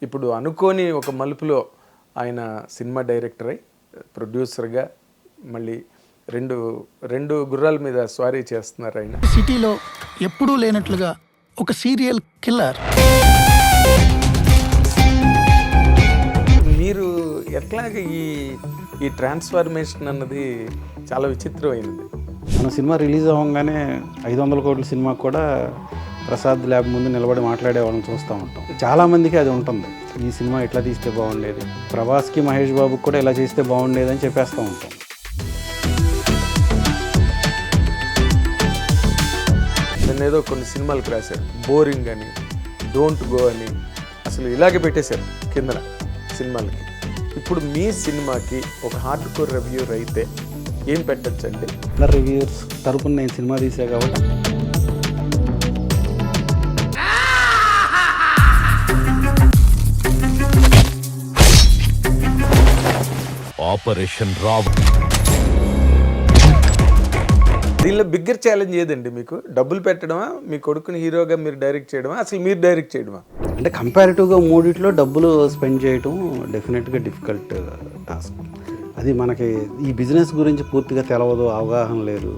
ఇప్పుడు అనుకోని ఒక మలుపులో ఆయన సినిమా డైరెక్టర్ అయి ప్రొడ్యూసర్గా మళ్ళీ రెండు గుర్రాల మీద స్వారీ చేస్తున్నారు ఆయన. సిటీలో ఎప్పుడూ లేనట్లుగా ఒక సీరియల్ కిల్లర్. మీరు ఎట్లాగ ఈ ట్రాన్స్ఫర్మేషన్ అన్నది చాలా విచిత్రమైనది. మన సినిమా రిలీజ్ అవ్వగానే 500 కోట్ల సినిమా కూడా ప్రసాద్ ల్యాబ్ ముందు నిలబడి మాట్లాడే వాళ్ళని చూస్తూ ఉంటాం. చాలామందికి అది ఉంటుంది, ఈ సినిమా ఇట్లా తీస్తే బాగుండేది, ప్రభాస్కి మహేష్ బాబుకి కూడా ఇలా చేస్తే బాగుండేది అని చెప్పేస్తూ ఉంటాం. నేను ఏదో కొన్ని సినిమాలకు రాశారు, బోరింగ్ అని, డోంట్ గో అని, అసలు ఇలాగే పెట్టేశారు కిందన సినిమాలకి. ఇప్పుడు మీ సినిమాకి ఒక హార్డ్ కోర్ రివ్యూర్ అయితే ఏం పెట్టచ్చండి? ఇలా రివ్యూర్స్ తరపున నేను సినిమా తీసా కాబట్టి ఆపరేషన్ రావ్. దీనిలో బిగ్గర్ ఛాలెంజ్ ఏదండి మీకు? డబ్బులు పెట్టడమా, మీ కొడుకుని హీరోగా మీరు డైరెక్ట్ చేయడమా, అసలు మీరు డైరెక్ట్ చేయడమా? అంటే కంపారిటివ్గా మూడిట్లో డబ్బులు స్పెండ్ చేయడం డెఫినెట్గా డిఫికల్ట్ టాస్క్. అది మనకి ఈ బిజినెస్ గురించి పూర్తిగా తెలవదు, అవగాహన లేదు.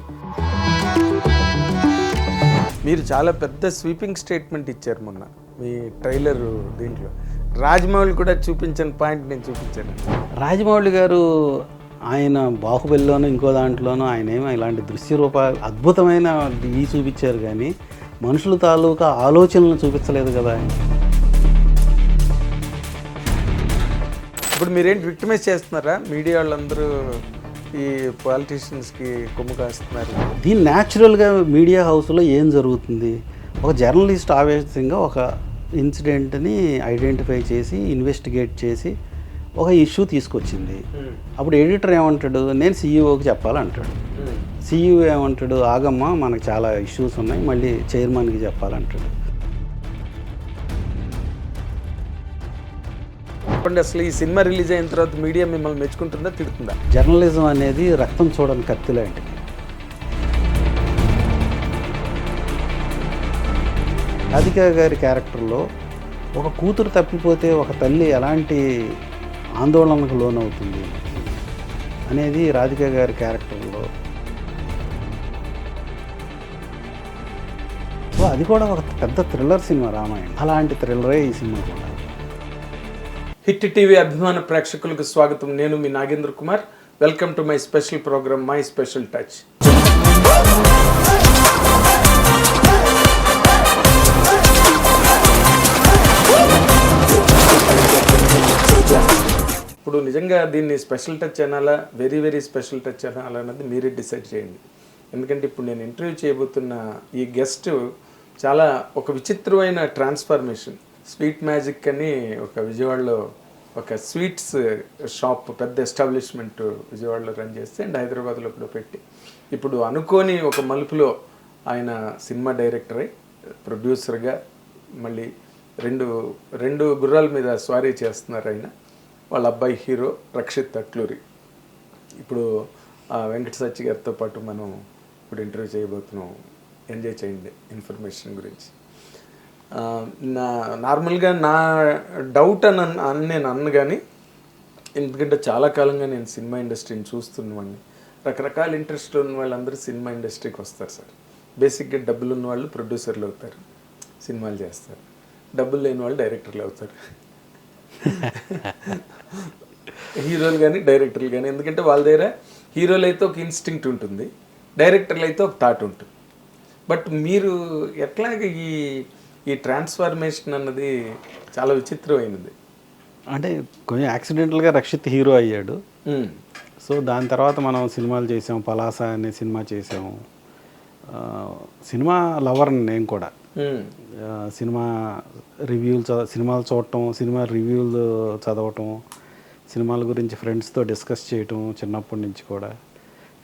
మీరు చాలా పెద్ద స్వీపింగ్ స్టేట్మెంట్ ఇచ్చారు మొన్న మీ ట్రైలర్. దీంట్లో రాజమౌళి కూడా చూపించని పాయింట్ నేను చూపించాను. రాజమౌళి గారు ఆయన బాహుబలిలోనూ ఇంకో దాంట్లోనూ ఆయన ఏమో ఇలాంటి దృశ్య రూపాలు అద్భుతమైన ఇవి చూపించారు, కానీ మనుషుల తాలూకా ఆలోచనలు చూపించలేదు కదా. ఇప్పుడు మీరేంటి విక్టిమైజ్ చేస్తున్నారా? మీడియా వాళ్ళందరూ ఈ పాలిటీషియన్స్కి కొమ్ము కాస్తున్నారు. దీని న్యాచురల్గా మీడియా హౌస్లో ఏం జరుగుతుంది, ఒక జర్నలిస్ట్ ఆవేశంగా ఒక ఇన్సిడెంట్ని ఐడెంటిఫై చేసి ఇన్వెస్టిగేట్ చేసి ఒక ఇష్యూ తీసుకొచ్చింది. అప్పుడు ఎడిటర్ ఏమంటాడు, నేను సీఈఓకి చెప్పాలంటాడు. సీఈఓ ఏమంటాడు, ఆగమ్మ మనకు చాలా ఇష్యూస్ ఉన్నాయి, మళ్ళీ చైర్మన్కి చెప్పాలంటాడు. అసలు ఈ సినిమా రిలీజ్ అయిన తర్వాత మీడియా మిమ్మల్ని మెచ్చుకుంటుందా, తిడుతుందా? జర్నలిజం అనేది రక్తం చూడని కత్తి లాంటిది. రాధికా గారి క్యారెక్టర్లో ఒక కూతురు తప్పిపోతే ఒక తల్లి ఎలాంటి ఆందోళనకు లోనవుతుంది అనేది రాధికా గారి క్యారెక్టర్లో. సో అది కూడా ఒక పెద్ద థ్రిల్లర్ సినిమా రామాయణం, అలాంటి థ్రిల్లరే ఈ సినిమా కూడా. హిట్ టీవీ అభిమాన ప్రేక్షకులకు స్వాగతం. నేను మీ Nagendra Kumar. Welcome to my special program my special touch. ఇప్పుడు నిజంగా దీన్ని స్పెషల్ టచ్ అనాలా, వెరీ స్పెషల్ టచ్ అనాలా అన్నది మీరే డిసైడ్ చేయండి. ఎందుకంటే ఇప్పుడు నేను ఇంటర్వ్యూ చేయబోతున్న ఈ గెస్ట్ చాలా ఒక విచిత్రమైన ట్రాన్స్ఫర్మేషన్. స్వీట్ మ్యాజిక్ అని ఒక విజయవాడలో ఒక స్వీట్స్ షాప్, పెద్ద ఎస్టాబ్లిష్మెంట్ విజయవాడలో రన్ చేస్తే అండ్ హైదరాబాద్లో కూడా పెట్టి ఇప్పుడు అనుకోని ఒక మలుపులో ఆయన సినిమా డైరెక్టర్ అయి ప్రొడ్యూసర్గా మళ్ళీ రెండు గుర్రాల మీద స్వారీ చేస్తున్నారు ఆయన. వాళ్ళ అబ్బాయి హీరో రక్షిత్ అట్లూరి. ఇప్పుడు వెంకట సచ్చి గారితో పాటు మనం ఇప్పుడు ఇంటర్వ్యూ చేయబోతున్నాం. ఎంజాయ్ చేయండి ఇన్ఫర్మేషన్ గురించి. నార్మల్గా నా డౌట్ అని నేను అన్ను, కానీ ఎందుకంటే చాలా కాలంగా నేను సినిమా ఇండస్ట్రీని చూస్తున్నవాడిని. రకరకాల ఇంట్రెస్ట్ ఉన్న వాళ్ళందరూ సినిమా ఇండస్ట్రీకి వస్తారు సార్. బేసిక్గా డబ్బులు ఉన్న వాళ్ళు ప్రొడ్యూసర్లు అవుతారు, సినిమాలు చేస్తారు. డబ్బులు లేని వాళ్ళు డైరెక్టర్లు అవుతారు, హీరోలు కానీ డైరెక్టర్లు కానీ. ఎందుకంటే వాళ్ళ దగ్గర హీరోలు అయితే ఒక ఇన్స్టింక్ట్ ఉంటుంది, డైరెక్టర్లు అయితే ఒక థాట్ ఉంటుంది. బట్ మీరు ఎట్లాగ ఈ ట్రాన్స్ఫర్మేషన్ అన్నది చాలా విచిత్రమైనది. అంటే కొంచెం యాక్సిడెంటల్గా రక్షిత్ హీరో అయ్యాడు. సో దాని తర్వాత మనం సినిమాలు చేసాం, పలాస అనే సినిమా చేసాము. సినిమా లవర్ని నేను కూడా. సినిమా సినిమాలు చూడటం, సినిమా రివ్యూలు చదవటం, సినిమాల గురించి ఫ్రెండ్స్తో డిస్కస్ చేయటం చిన్నప్పటి నుంచి కూడా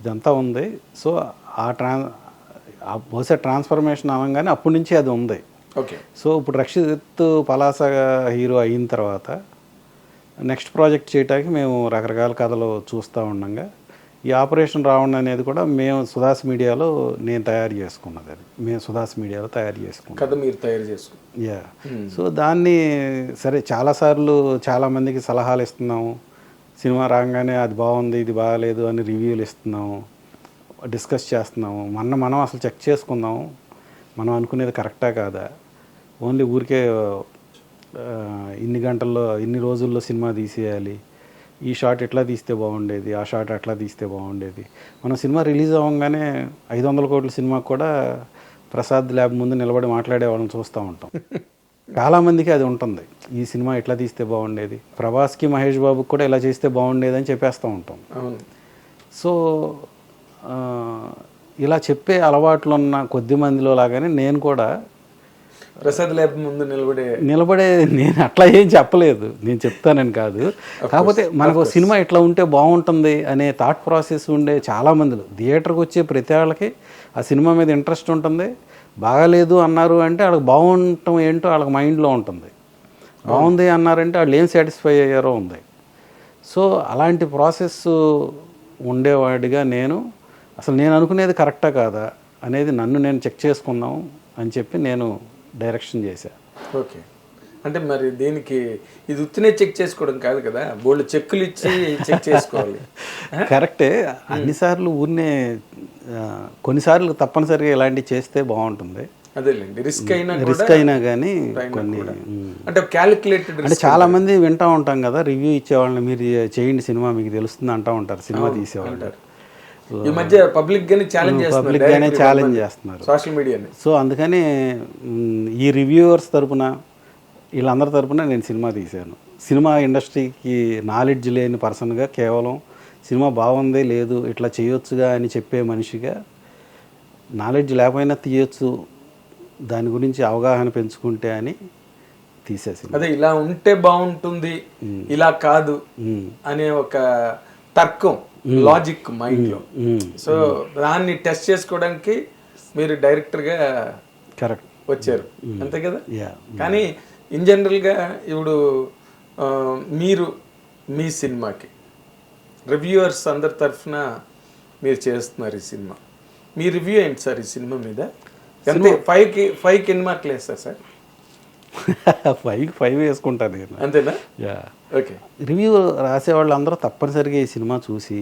ఇదంతా ఉంది. సో బహుశా ట్రాన్స్ఫర్మేషన్ అనగానే అప్పటి నుంచి అది ఉంది. ఓకే. సో ఇప్పుడు రక్షిత్ పలాస హీరో అయిన తర్వాత నెక్స్ట్ ప్రాజెక్ట్ చేయడానికి మేము రకరకాల కథలు చూస్తూ ఉండగా ఈ ఆపరేషన్ రావణ అనేది కూడా మేము సుధాస్ మీడియాలో నేను తయారు చేసుకున్నది, అది మేము సుధాస్ మీడియాలో తయారు చేసుకున్నాం, కథ మీరు తయారు చేసుకున్నారు. యా. సో దాన్ని సరే చాలాసార్లు చాలామందికి సలహాలు ఇస్తున్నాము, సినిమా రాగానే అది బాగుంది ఇది బాగాలేదు అని రివ్యూలు ఇస్తున్నాము, డిస్కస్ చేస్తున్నాము. మనం అసలు చెక్ చేసుకుందాము మనం అనుకునేది కరెక్టా కాదా, ఓన్లీ ఊరికే ఇన్ని గంటల్లో ఇన్ని రోజుల్లో సినిమా తీసేయాలి, ఈ షాట్ ఎట్లా తీస్తే బాగుండేది, ఆ షాట్ అట్లా తీస్తే బాగుండేది. మనం సినిమా రిలీజ్ అవ్వగానే 500 కోట్ల సినిమాకు కూడా ప్రసాద్ ల్యాబ్ ముందు నిలబడి మాట్లాడే వాళ్ళని చూస్తూ ఉంటాం. చాలామందికి అది ఉంటుంది, ఈ సినిమా ఎట్లా తీస్తే బాగుండేది, ప్రభాస్కి మహేష్ బాబుకి కూడా ఇలా చేస్తే బాగుండేది అని చెప్పేస్తూ ఉంటాం. సో ఇలా చెప్పే అలవాట్లు ఉన్న కొద్ది మందిలో లాగానే నేను కూడా ప్రసాద్ ల్యాబ్ ముందు నిలబడే నేను అట్లా ఏం చెప్పలేదు, నేను చెప్తానని కాదు. కాకపోతే మనకు సినిమా ఇట్లా ఉంటే బాగుంటుంది అనే థాట్ ప్రాసెస్ ఉండే చాలామందిలో, థియేటర్కి వచ్చే ప్రతి వాళ్ళకి ఆ సినిమా మీద ఇంట్రెస్ట్ ఉంటుంది. బాగాలేదు అన్నారు అంటే వాళ్ళకి బాగుండటం ఏంటో వాళ్ళకి మైండ్లో ఉంటుంది, బాగుంది అన్నారంటే వాళ్ళు ఏం సాటిస్ఫై అయ్యారో ఉంది. సో అలాంటి ప్రాసెస్ ఉండేవాడిగా నేను అసలు నేను అనుకునేది కరెక్టా కాదా అనేది నన్ను నేను చెక్ చేసుకుందాం అని చెప్పి నేను డైరెక్షన్ చేశాను. ఓకే, అంటే మరి దీనికి ఇది ఉత్తినే చెక్ చేసుకోవడం కాదు కదా, బోల్డ్ చెక్కులు ఇచ్చి చెక్ చేసుకోవాలి. కరెక్టే, అన్నిసార్లు ఊరినే కొన్నిసార్లు తప్పనిసరిగా ఇలాంటివి చేస్తే బాగుంటుంది. అదేలేండి, రిస్క్ అయినా కానీ కొన్ని అంటే క్యాలిక్యులేటెడ్. అంటే చాలా మంది వింటూ ఉంటాం కదా, రివ్యూ ఇచ్చేవాళ్ళని మీరు చేయండి సినిమా మీకు తెలుస్తుంది అంటూ ఉంటారు, సినిమా తీసేవాళ్ళు. ఈ మధ్య పబ్లిక్ గానే ఛాలెంజ్ చేస్తున్నారు సోషల్ మీడియాని. సో అందుకని ఈ రివ్యూవర్స్ తరపున వీళ్ళందరి తరపున నేను సినిమా తీశాను. సినిమా ఇండస్ట్రీకి నాలెడ్జ్ లేని పర్సన్గా, కేవలం సినిమా బాగుంది లేదు ఇట్లా చేయొచ్చుగా అని చెప్పే మనిషిగా, నాలెడ్జ్ లేకపోయినా తీయొచ్చు దాని గురించి అవగాహన పెంచుకుంటే అని తీసేసి, అదే ఇలా ఉంటే బాగుంటుంది ఇలా కాదు అనే ఒక తర్కం, లాజిక్ మైండ్లో. సో దాన్ని టెస్ట్ చేసుకోవడానికి మీరు డైరెక్టర్గా కరెక్ట్ వచ్చారు, అంతే కదా. కానీ ఇన్ జనరల్గా ఇప్పుడు మీరు మీ సినిమాకి రివ్యూవర్స్ అందరి తరఫున మీరు చేస్తున్నారు ఈ సినిమా, మీ రివ్యూ ఏంటి సార్ ఈ సినిమా మీద? అంటే 5కి ఎన్ని మార్కులు వేస్తారు సార్? 5కి 5 వేసుకుంటాను నేను. అంతేనా? యా. ఓకే, రివ్యూ రాసేవాళ్ళు అందరూ తప్పనిసరిగా ఈ సినిమా చూసి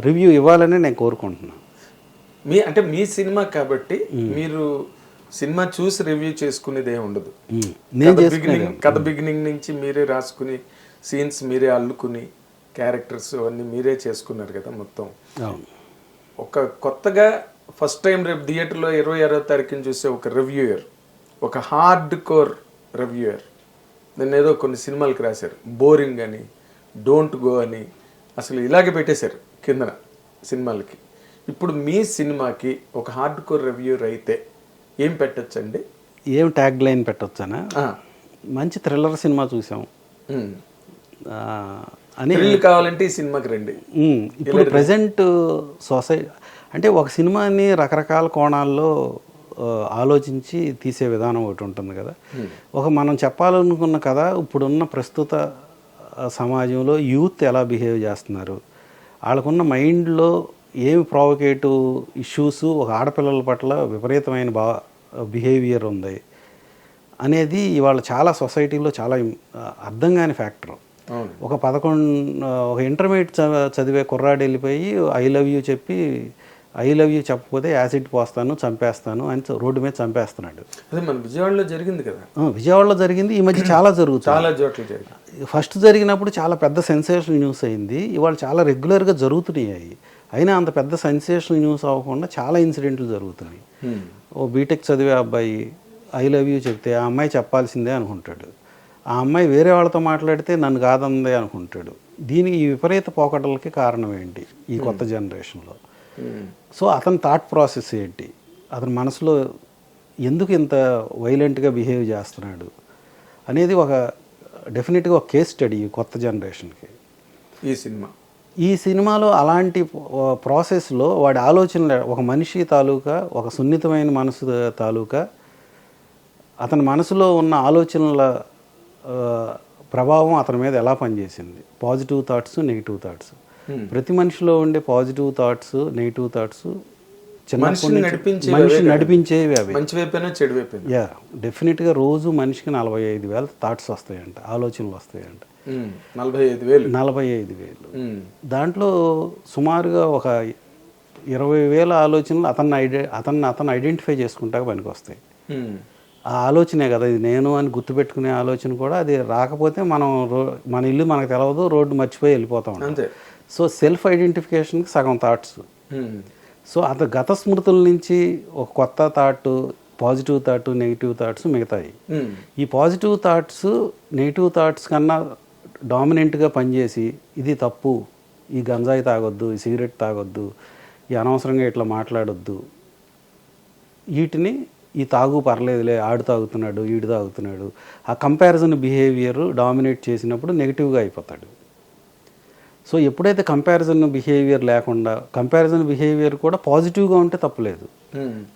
రివ్యూ ఇవ్వాలని నేను కోరుకుంటున్నాను. అంటే మీ సినిమా కాబట్టి మీరు సినిమా చూసి రివ్యూ చేసుకునేది ఏమి ఉండదు. కథ బిగినింగ్ నుంచి మీరే రాసుకుని సీన్స్ మీరే అల్లుకుని క్యారెక్టర్స్ అవన్నీ మీరే చేసుకున్నారు కదా మొత్తం. ఒక కొత్తగా ఫస్ట్ టైం రేపు థియేటర్లో 26వ తారీఖున చూసే ఒక రివ్యూయర్, ఒక హార్డ్ కోర్ రివ్యూయర్, దాన్ని ఏదో కొన్ని సినిమాలకి రాశారు బోరింగ్ అని, డోంట్ గో అని, అసలు ఇలాగే పెట్టేశారు కిందన సినిమాలకి. ఇప్పుడు మీ సినిమాకి ఒక హార్డ్ కోర్ రివ్యూయర్ అయితే ఏం పెట్టచ్చండి? ఏం ట్యాగ్ లైన్ పెట్టొచ్చనా? మంచి థ్రిల్లర్ సినిమా చూసాం అని కావాలంటే ఈ సినిమాకి రండి. ఇప్పుడు ప్రజెంట్ సొసైటీ అంటే ఒక సినిమాని రకరకాల కోణాల్లో ఆలోచించి తీసే విధానం ఒకటి ఉంటుంది కదా. ఒక మనం చెప్పాలనుకున్న కథ ఇప్పుడున్న ప్రస్తుత సమాజంలో యూత్ ఎలా బిహేవ్ చేస్తున్నారు, వాళ్ళకున్న మైండ్లో ఏమి ప్రావొకేటివ్ ఇష్యూస్ ఒక ఆడపిల్లల పట్ల విపరీతమైన బిహేవియర్ ఉంది అనేది ఇవాళ చాలా సొసైటీలో చాలా అర్థం కాని ఫ్యాక్టర్. ఒక ఇంటర్మీడియట్ చదివే కుర్రాడు వెళ్ళిపోయి ఐ లవ్ యూ చెప్పి, ఐ లవ్ యూ చెప్పకపోతే యాసిడ్ పోస్తాను చంపేస్తాను అని రోడ్డు మీద చంపేస్తున్నాడు. అదే మన విజయవాడలో జరిగింది కదా. విజయవాడలో జరిగింది, ఈ మధ్య చాలా జరుగుతుంది, చాలా చోట్ల జరిగింది. ఫస్ట్ జరిగినప్పుడు చాలా పెద్ద సెన్సేషనల్ న్యూస్ అయింది, ఇవాళ చాలా రెగ్యులర్గా జరుగుతున్నాయి. అయినా అంత పెద్ద సెన్సేషనల్ న్యూస్ అవ్వకుండా చాలా ఇన్సిడెంట్లు జరుగుతున్నాయి. ఓ బీటెక్ చదివే అబ్బాయి ఐ లవ్ యూ చెప్తే ఆ అమ్మాయి చెప్పాల్సిందే అనుకుంటాడు, ఆ అమ్మాయి వేరే వాళ్ళతో మాట్లాడితే నన్ను కాదందే అనుకుంటాడు. దీనికి ఈ విపరీత పోకడలకి కారణం ఏంటి ఈ కొత్త జనరేషన్లో? సో అతని థాట్ ప్రాసెస్ ఏంటి, అతని మనసులో ఎందుకు ఇంత వైలెంట్గా బిహేవ్ చేస్తున్నాడు అనేది ఒక డెఫినెట్గా ఒక కేస్ స్టడీ కొత్త జనరేషన్కి ఈ సినిమాలో. అలాంటి ప్రాసెస్లో వాడి ఆలోచనలు, ఒక మనిషి తాలూకా, ఒక సున్నితమైన మనసు తాలూకా, అతని మనసులో ఉన్న ఆలోచనల ప్రభావం అతని మీద ఎలా పనిచేసింది, పాజిటివ్ థాట్స్ నెగిటివ్ థాట్స్ ప్రతి మనిషిలో ఉండే పాజిటివ్ థాట్స్, నెగిటివ్ థాట్స్ మనిషిని నడిపించేవి అవి. మంచి వైపైనా చెడు వైపైనా. యా, డెఫినెట్గా రోజు మనిషికి 45,000 థాట్స్ వస్తాయంట, ఆలోచనలు వస్తాయంట. 45,000. 45,000 దాంట్లో సుమారుగా ఒక 20,000 ఆలోచనలు అతను ఐడెంటిఫై చేసుకుంటాక పనికి వస్తాయి. ఆ ఆలోచనే కదా ఇది నేను అని గుర్తుపెట్టుకునే ఆలోచన కూడా, అది రాకపోతే మన ఇల్లు మనకు తెలవదు, రోడ్డు మర్చిపోయి వెళ్ళిపోతాం అంతే. సో సెల్ఫ్ ఐడెంటిఫికేషన్కి సగం థాట్స్. సో గత స్మృతుల నుంచి ఒక కొత్త thought, positive thought, negative thoughts మిగతాయి. ఈ పాజిటివ్ థాట్స్ నెగిటివ్ థాట్స్ కన్నా డామినెంట్గా పనిచేసి ఇది తప్పు, ఈ గంజాయి తాగొద్దు, ఈ సిగరెట్ తాగొద్దు, ఈ అనవసరంగా ఇట్లా మాట్లాడొద్దు, వీటిని ఈ తాగు పర్లేదులే, ఆడు తాగుతున్నాడు, ఈడు తాగుతున్నాడు, ఆ కంపారిజన్ బిహేవియర్ డామినేట్ చేసినప్పుడు నెగిటివ్గా అయిపోతాడు. సో ఎప్పుడైతే కంపారిజన్ బిహేవియర్ లేకుండా, కంపారిజన్ బిహేవియర్ కూడా పాజిటివ్గా ఉంటే తప్పులేదు,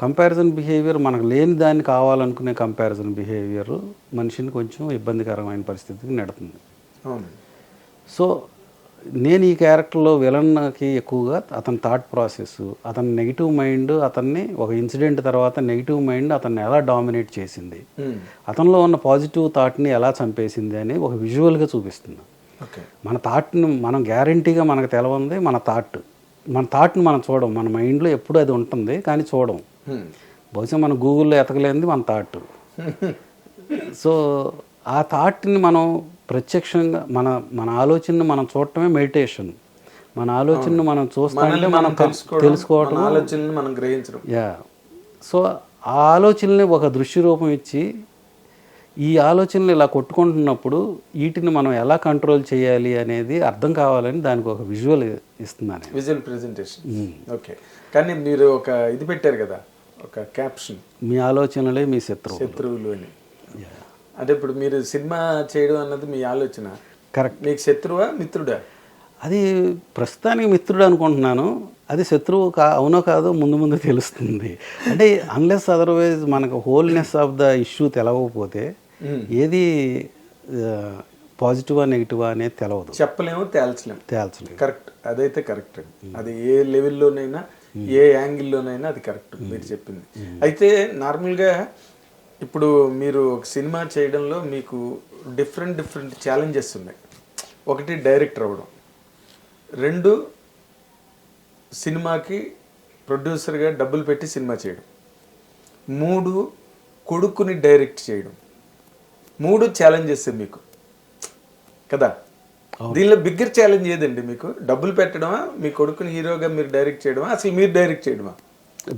కంపారిజన్ బిహేవియర్ మనకు లేని దాన్ని కావాలనుకునే కంపారిజన్ బిహేవియర్ మనిషిని కొంచెం ఇబ్బందికరమైన పరిస్థితికి నెడుతుంది. సో నేను ఈ క్యారెక్టర్లో విలన్కి ఎక్కువగా అతని థాట్ ప్రాసెస్, అతని నెగిటివ్ మైండ్, అతన్ని ఒక ఇన్సిడెంట్ తర్వాత నెగిటివ్ మైండ్ అతన్ని ఎలా డామినేట్ చేసింది, అతనిలో ఉన్న పాజిటివ్ థాట్ని ఎలా చంపేసింది అని ఒక విజువల్గా చూపిస్తున్నాను. మన థాట్ని మనం గ్యారంటీగా మనకు తెలవంది మన థాట్ని మనం చూడం, మన మైండ్లో ఎప్పుడు అది ఉంటుంది కానీ చూడం. బహుశా మనం గూగుల్లో ఎతకలేనిది మన థాట్. సో ఆ థాట్ని మనం ప్రత్యక్షంగా మన ఆలోచనను మనం చూడటమే మెడిటేషన్. మన ఆలోచనను మనం చూస్తామంటే మనం తెలుసుకోవడం, ఆలోచనను మనం గ్రహించడం. యా. సో ఆ ఆలోచనని ఒక దృశ్య రూపం ఇచ్చి, ఈ ఆలోచనలు ఇలా కొట్టుకుంటున్నప్పుడు వీటిని మనం ఎలా కంట్రోల్ చేయాలి అనేది అర్థం కావాలని దానికి ఒక విజువల్ ఇస్తున్నాను. Visual presentation. ఓకే. కానీ మీరు ఒక ఇది పెట్టారు కదా, ఒక క్యాప్షన్, మీ ఆలోచనలే మీ శత్రువులు అని. అంటే ఇప్పుడు మీరు సినిమా చేయడం అన్నది మీ ఆలోచన. కరెక్ట్. మీకు శత్రువా మిత్రుడా? అది ప్రస్తుతానికి మిత్రుడు అనుకుంటున్నాను. అది శత్రువు అవునో కాదో ముందు ముందు తెలుస్తుంది. అంటే అన్లెస్ అదర్వైజ్ మనకు హోల్నెస్ ఆఫ్ ద ఇష్యూ తెలవకపోతే ఏది పాజిటివా నెగిటివా అనేది తెలవదు, చెప్పలేము, తేల్చలేము. కరెక్ట్, అదైతే కరెక్ట్ అండి. అది ఏ లెవెల్లోనైనా ఏ యాంగిల్లోనైనా అది కరెక్ట్ మీరు చెప్పింది. అయితే నార్మల్గా ఇప్పుడు మీరు ఒక సినిమా చేయడంలో మీకు డిఫరెంట్ ఛాలెంజెస్ ఉన్నాయి. ఒకటి డైరెక్టర్ అవ్వడం, 2 సినిమాకి ప్రొడ్యూసర్గా డబ్బులు పెట్టి సినిమా చేయడం, 3 కొడుకుని డైరెక్ట్ చేయడం. 3 ఛాలెంజెస్ మీకు కదా. దీనిలో బిగ్గర్ ఛాలెంజ్ ఏదండి మీకు? డబ్బులు పెట్టడమా, మీ కొడుకుని హీరోగా మీరు డైరెక్ట్ చేయడమా, అసలు మీరు డైరెక్ట్ చేయడమా?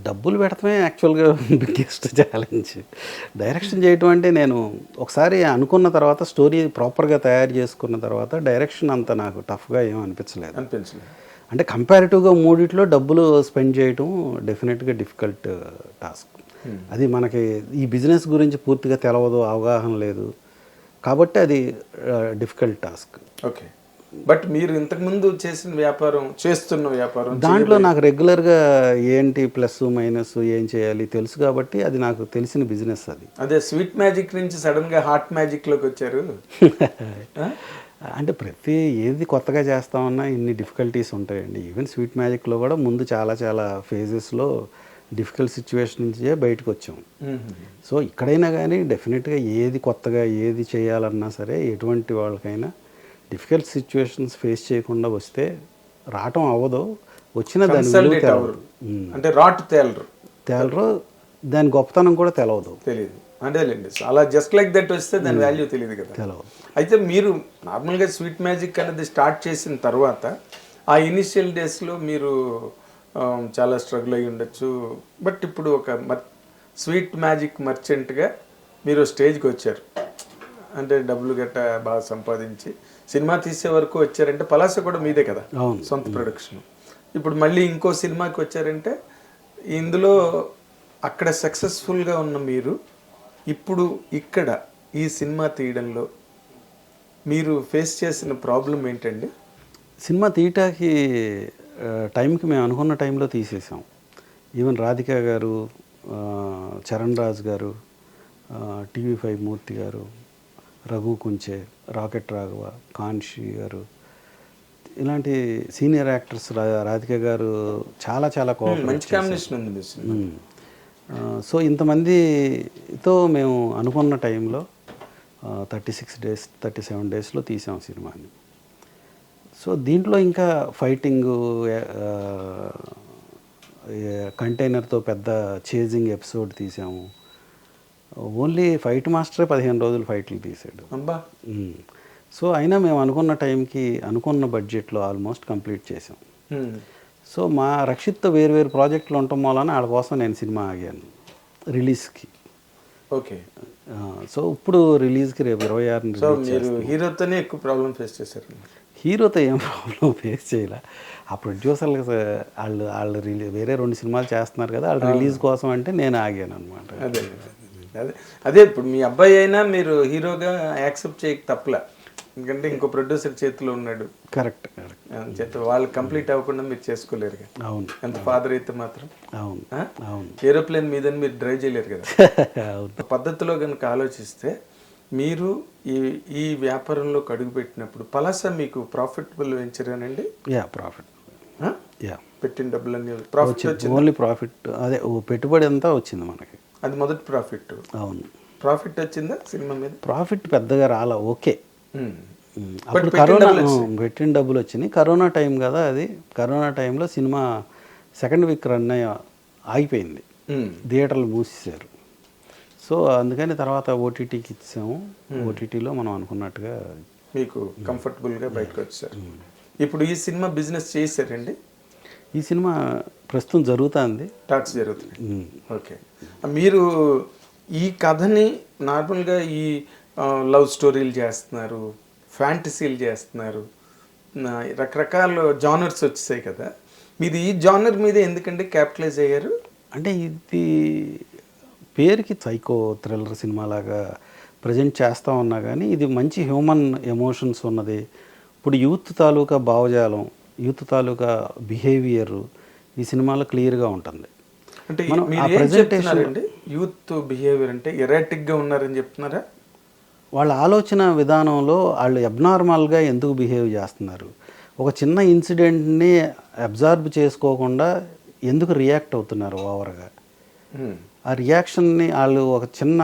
డబ్బులు పెడతామే యాక్చువల్గా బిగ్గెస్ట్ ఛాలెంజ్. డైరెక్షన్ చేయటం అంటే నేను ఒకసారి అనుకున్న తర్వాత, స్టోరీ ప్రాపర్గా తయారు చేసుకున్న తర్వాత డైరెక్షన్ అంత నాకు టఫ్గా ఏం అనిపించలేదు. అంటే కంపారిటివ్గా మూడిట్లో డబ్బులు స్పెండ్ చేయటం డెఫినెట్గా డిఫికల్ట్ టాస్క్. అది మనకి ఈ బిజినెస్ గురించి పూర్తిగా తెలవదు, అవగాహన లేదు కాబట్టి అది డిఫికల్ట్ టాస్క్. ఓకే. బట్ మీరు ఇంతకుముందు చేస్తున్న వ్యాపారం దాంట్లో నాకు రెగ్యులర్గా ఏంటి ప్లస్ మైనస్ ఏం చేయాలి తెలుసు కాబట్టి అది నాకు తెలిసిన బిజినెస్. అది అదే స్వీట్ మ్యాజిక్ నుంచి సడన్గా హాట్ మ్యాజిక్లోకి వచ్చారు. అంటే ఏది కొత్తగా చేస్తామన్నా ఇన్ని డిఫికల్టీస్ ఉంటాయండి. ఈవెన్ స్వీట్ మ్యాజిక్లో కూడా ముందు చాలా ఫేజెస్లో డిఫికల్ట్ సిచ్యువేషన్ నుంచే బయటకు వచ్చాం. సో ఇక్కడైనా కానీ డెఫినెట్గా ఏది కొత్తగా ఏది చేయాలన్నా సరే ఎటువంటి వాళ్ళకైనా డిఫికల్ట్ సిచ్యువేషన్స్ ఫేస్ చేయకుండా వస్తే రావటం అవ్వదు. వచ్చిన దాని అంటే రాట్ తేలరు, దాని గొప్పతనం కూడా తెలియదు. అంటేలేండి, అలా జస్ట్ లైక్ దట్ వస్తే దాని వాల్యూ తెలియదు కదా. అయితే మీరు నార్మల్గా స్వీట్ మ్యాజిక్ అనేది స్టార్ట్ చేసిన తర్వాత ఆ ఇనిషియల్ డేస్లో మీరు చాలా స్ట్రగుల్ అయ్యి ఉండొచ్చు. బట్ ఇప్పుడు ఒక స్వీట్ మ్యాజిక్ మర్చెంట్గా మీరు స్టేజ్కి వచ్చారు. అంటే డబ్బులు గట్ట బాగా సంపాదించి సినిమా తీసే వరకు వచ్చారంటే పలాస కూడా మీదే కదా, సొంత ప్రొడక్షన్. ఇప్పుడు మళ్ళీ ఇంకో సినిమాకి వచ్చారంటే ఇందులో అక్కడ సక్సెస్ఫుల్గా ఉన్న మీరు ఇప్పుడు ఇక్కడ ఈ సినిమా తీయడంలో మీరు ఫేస్ చేసిన ప్రాబ్లం ఏంటండి? సినిమా తీయటానికి టైంకి మేము అనుకున్న టైంలో తీసేసాం. ఈవెన్ రాధిక గారు, చరణ్ రాజ్ గారు, TV5 మూర్తి గారు, రఘు కుంచే, రాకెట్ రాఘవ, కాన్షి గారు ఇలాంటి సీనియర్ యాక్టర్స్ రాధిక గారు చాలా చాలా మంచి కాంబినేషన్ ఉంది మీ సినిమా. సో ఇంతమందితో మేము అనుకున్న టైంలో 36 days 37 daysలో తీసాం సినిమాని. సో దీంట్లో ఇంకా ఫైటింగు, కంటైనర్తో పెద్ద చేజింగ్ ఎపిసోడ్ తీసాము. ఓన్లీ ఫైట్ మాస్టరే 15 రోజులు ఫైట్లు తీసాడు. అబ్బా. సో అయినా మేము అనుకున్న టైంకి అనుకున్న బడ్జెట్లో ఆల్మోస్ట్ కంప్లీట్ చేసాం. సో మా రక్షిత్తో వేరు ప్రాజెక్టులు ఉండటం వలన వాళ్ళ కోసం నేను సినిమా ఆగాను రిలీజ్కి. ఓకే. సో ఇప్పుడు రిలీజ్కి రేపు 26 సో మీరు హీరోతోనే ఎక్కువ ప్రాబ్లం ఫేస్ చేశారు. హీరోతో ఏం ప్రాబ్లం ఫేస్ చేయలే. ఆ ప్రొడ్యూసర్లు వాళ్ళు వేరే 2 సినిమాలు చేస్తున్నారు కదా, వాళ్ళు రిలీజ్ కోసం అంటే నేను ఆగాను అనమాట. అదే ఇప్పుడు మీ అబ్బాయి అయినా మీరు హీరోగా యాక్సెప్ట్ చేయక తప్పలే, ఎందుకంటే ఇంకో ప్రొడ్యూసర్ చేతిలో ఉన్నాడు. కరెక్ట్. వాళ్ళు కంప్లీట్ అవ్వకుండా మీరు చేసుకోలేరు కదా. అవును. ఎంత ఫాదర్ అయితే మాత్రం. అవును. అవును. ఏరోప్లేన్ మీద మీరు డ్రైవ్ చేయలేరు కదా. పద్ధతిలో కనుక ఆలోచిస్తే మీరు ఈ వ్యాపారంలో అడుగు పెట్టినప్పుడు పలాస మీకు ప్రాఫిటబుల్ వెంచరేనండి? ప్రాఫిట్. పెట్టిన డబ్బులన్నీ ప్రాఫిట్ వచ్చింది. Only profit. అదే పెట్టుబడి అంతా వచ్చింది మనకి. అది మొదటి ప్రాఫిట్. అవును. ప్రాఫిట్ వచ్చిందా సినిమా మీద? ప్రాఫిట్ పెద్దగా రాలా. ఓకే. అప్పుడు కరోనా పెట్టిన డబ్బులు వచ్చినాయి. కరోనా టైం కదా అది. కరోనా టైంలో సినిమా సెకండ్ వీక్ రన్ ఆగిపోయింది, థియేటర్లు మూసేశారు. సో అందుకని తర్వాత ఓటీటీకి ఇచ్చాము. ఓటీటీలో మనం అనుకున్నట్టుగా మీకు కంఫర్టబుల్గా బయటకు వచ్చారు. ఇప్పుడు ఈ సినిమా బిజినెస్ చేశారండి? ఈ సినిమా ప్రస్తుతం జరుగుతుంది, టాక్స్ జరుగుతుంది. ఓకే. మీరు ఈ కథని నార్మల్గా ఈ లవ్ స్టోరీలు చేస్తున్నారు, ఫ్యాంటసీలు చేస్తున్నారు, రకరకాల జానర్స్ వచ్చాయి కదా, మీరు ఈ జానర్ మీద ఎందుకంటే క్యాపిటలైజ్ అయ్యారు? అంటే ఇది పేరుకి సైకో థ్రిల్లర్ సినిమా లాగా ప్రజెంట్ చేస్తూ ఉన్నా కానీ ఇది మంచి హ్యూమన్ ఎమోషన్స్ ఉన్నది. ఇప్పుడు యూత్ తాలూకా భావజాలం, యూత్ తాలూకా బిహేవియర్ ఈ సినిమాలో క్లియర్గా ఉంటుంది. అంటే ప్రెజెంటేషన్ యూత్ బిహేవియర్ అంటే ఎరాటిక్గా ఉన్నారని చెప్తున్నారా? వాళ్ళ ఆలోచన విధానంలో వాళ్ళు అబ్నార్మల్గా ఎందుకు బిహేవ్ చేస్తున్నారు, ఒక చిన్న ఇన్సిడెంట్ని అబ్జర్వ్ చేసుకోకుండా ఎందుకు రియాక్ట్ అవుతున్నారు ఓవర్గా, ఆ రియాక్షన్ని వాళ్ళు ఒక చిన్న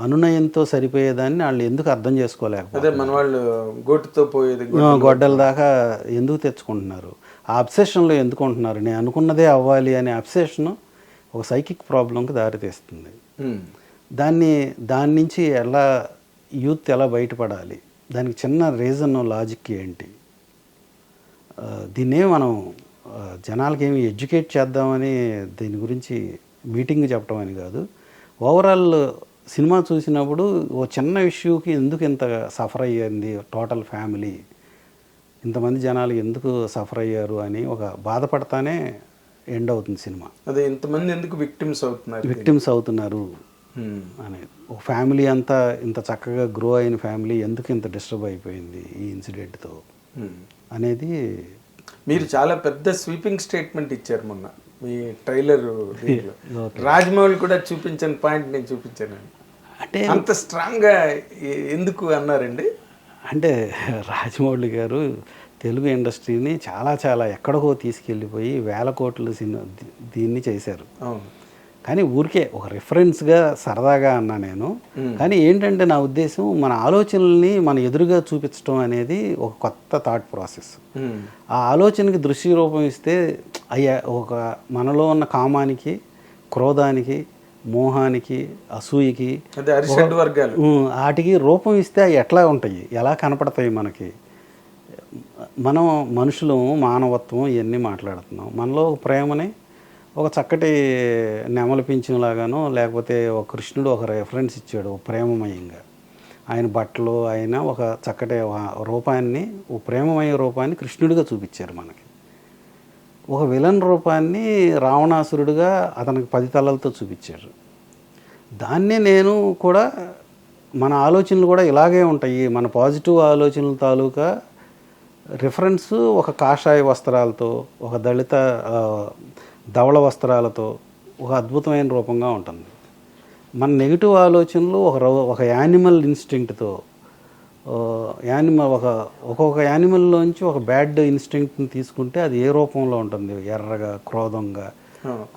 అనునయంతో సరిపోయేదాన్ని వాళ్ళు ఎందుకు అర్థం చేసుకోలేకపోతే, మన వాళ్ళు గోటుతో పోయేది గొడ్డల దాకా ఎందుకు తెచ్చుకుంటున్నారు, ఆ అబ్సెషన్లో ఎందుకు ఉంటున్నారు, నేను అనుకున్నదే అవ్వాలి అనే అబ్సెషన్ ఒక సైకిక్ ప్రాబ్లంకి దారితీస్తుంది. దాని నుంచి ఎలా యూత్ ఎలా బయటపడాలి, దానికి చిన్న రీజన్ లాజిక్ ఏంటి, దీన్నే మనం జనాలకి ఏమి ఎడ్యుకేట్ చేద్దామని దీని గురించి మీటింగ్ చెప్పడం అని కాదు, ఓవరాల్ సినిమా చూసినప్పుడు ఓ చిన్న ఇష్యూకి ఎందుకు ఇంత సఫర్ అయ్యింది టోటల్ ఫ్యామిలీ, ఇంతమంది జనాలు ఎందుకు సఫర్ అయ్యారు అని ఒక బాధపడతానే ఎండ్ అవుతుంది సినిమా. అదే ఇంతమంది ఎందుకు విక్టిమ్స్ అవుతున్నారు అనేది, ఒక ఫ్యామిలీ అంతా ఇంత చక్కగా గ్రో అయిన ఫ్యామిలీ ఎందుకు ఇంత డిస్టర్బ్ అయిపోయింది ఈ ఇన్సిడెంట్తో అనేది. మీరు చాలా పెద్ద స్వీపింగ్ స్టేట్మెంట్ ఇచ్చారు మొన్న మీ ట్రైలర్. రాజమౌళి కూడా చూపించని పాయింట్ నేను చూపించాను. అంటే అంత స్ట్రాంగ్గా ఎందుకు అన్నారండి? అంటే రాజమౌళి గారు తెలుగు ఇండస్ట్రీని చాలా చాలా ఎక్కడికో తీసుకెళ్ళిపోయి 1000 కోట్ల సినిమా దీన్ని చేశారు. కానీ ఊరికే ఒక రిఫరెన్స్గా సరదాగా అన్నా నేను. కానీ ఏంటంటే నా ఉద్దేశం మన ఆలోచనల్ని మన ఎదురుగా చూపించడం అనేది ఒక కొత్త థాట్ ప్రాసెస్. ఆ ఆలోచనకి దృశ్య రూపం ఇస్తే అయ్యా ఒక మనలో ఉన్న కామానికి, క్రోధానికి, మోహానికి, అసూయకి, వాటికి రూపం ఇస్తే అవి ఎట్లా ఉంటాయి, ఎలా కనపడతాయి మనకి. మనం మనుషులు మానవత్వం ఇవన్నీ మాట్లాడుతున్నాం. మనలో ప్రేమని ఒక చక్కటి నెమలి పింఛంలాగానో లేకపోతే ఒక కృష్ణుడు ఒక రెఫరెన్స్ ఇచ్చాడు ప్రేమమయంగా. ఆయన బట్టలు ఆయన ఒక చక్కటి రూపాన్ని, ఒక ప్రేమమయ రూపాన్ని కృష్ణుడిగా చూపించారు మనకి. ఒక విలన్ రూపాన్ని రావణాసురుడిగా అతనికి 10 తలలతో చూపించారు. దాన్నే నేను కూడా మన ఆలోచనలు కూడా ఇలాగే ఉంటాయి. మన పాజిటివ్ ఆలోచనల తాలూకా రిఫరెన్స్ ఒక కాషాయ వస్త్రాలతో, ఒక దళిత ధవళ వస్త్రాలతో ఒక అద్భుతమైన రూపంగా ఉంటుంది. మన నెగిటివ్ ఆలోచనలు ఒక యానిమల్ ఇన్స్టింక్ట్తో యానిమల్ ఒక్కొక్క యానిమల్లోంచి ఒక బ్యాడ్ ఇన్స్టింక్ట్ని తీసుకుంటే అది ఏ రూపంలో ఉంటుంది, ఎర్రగా, క్రోధంగా,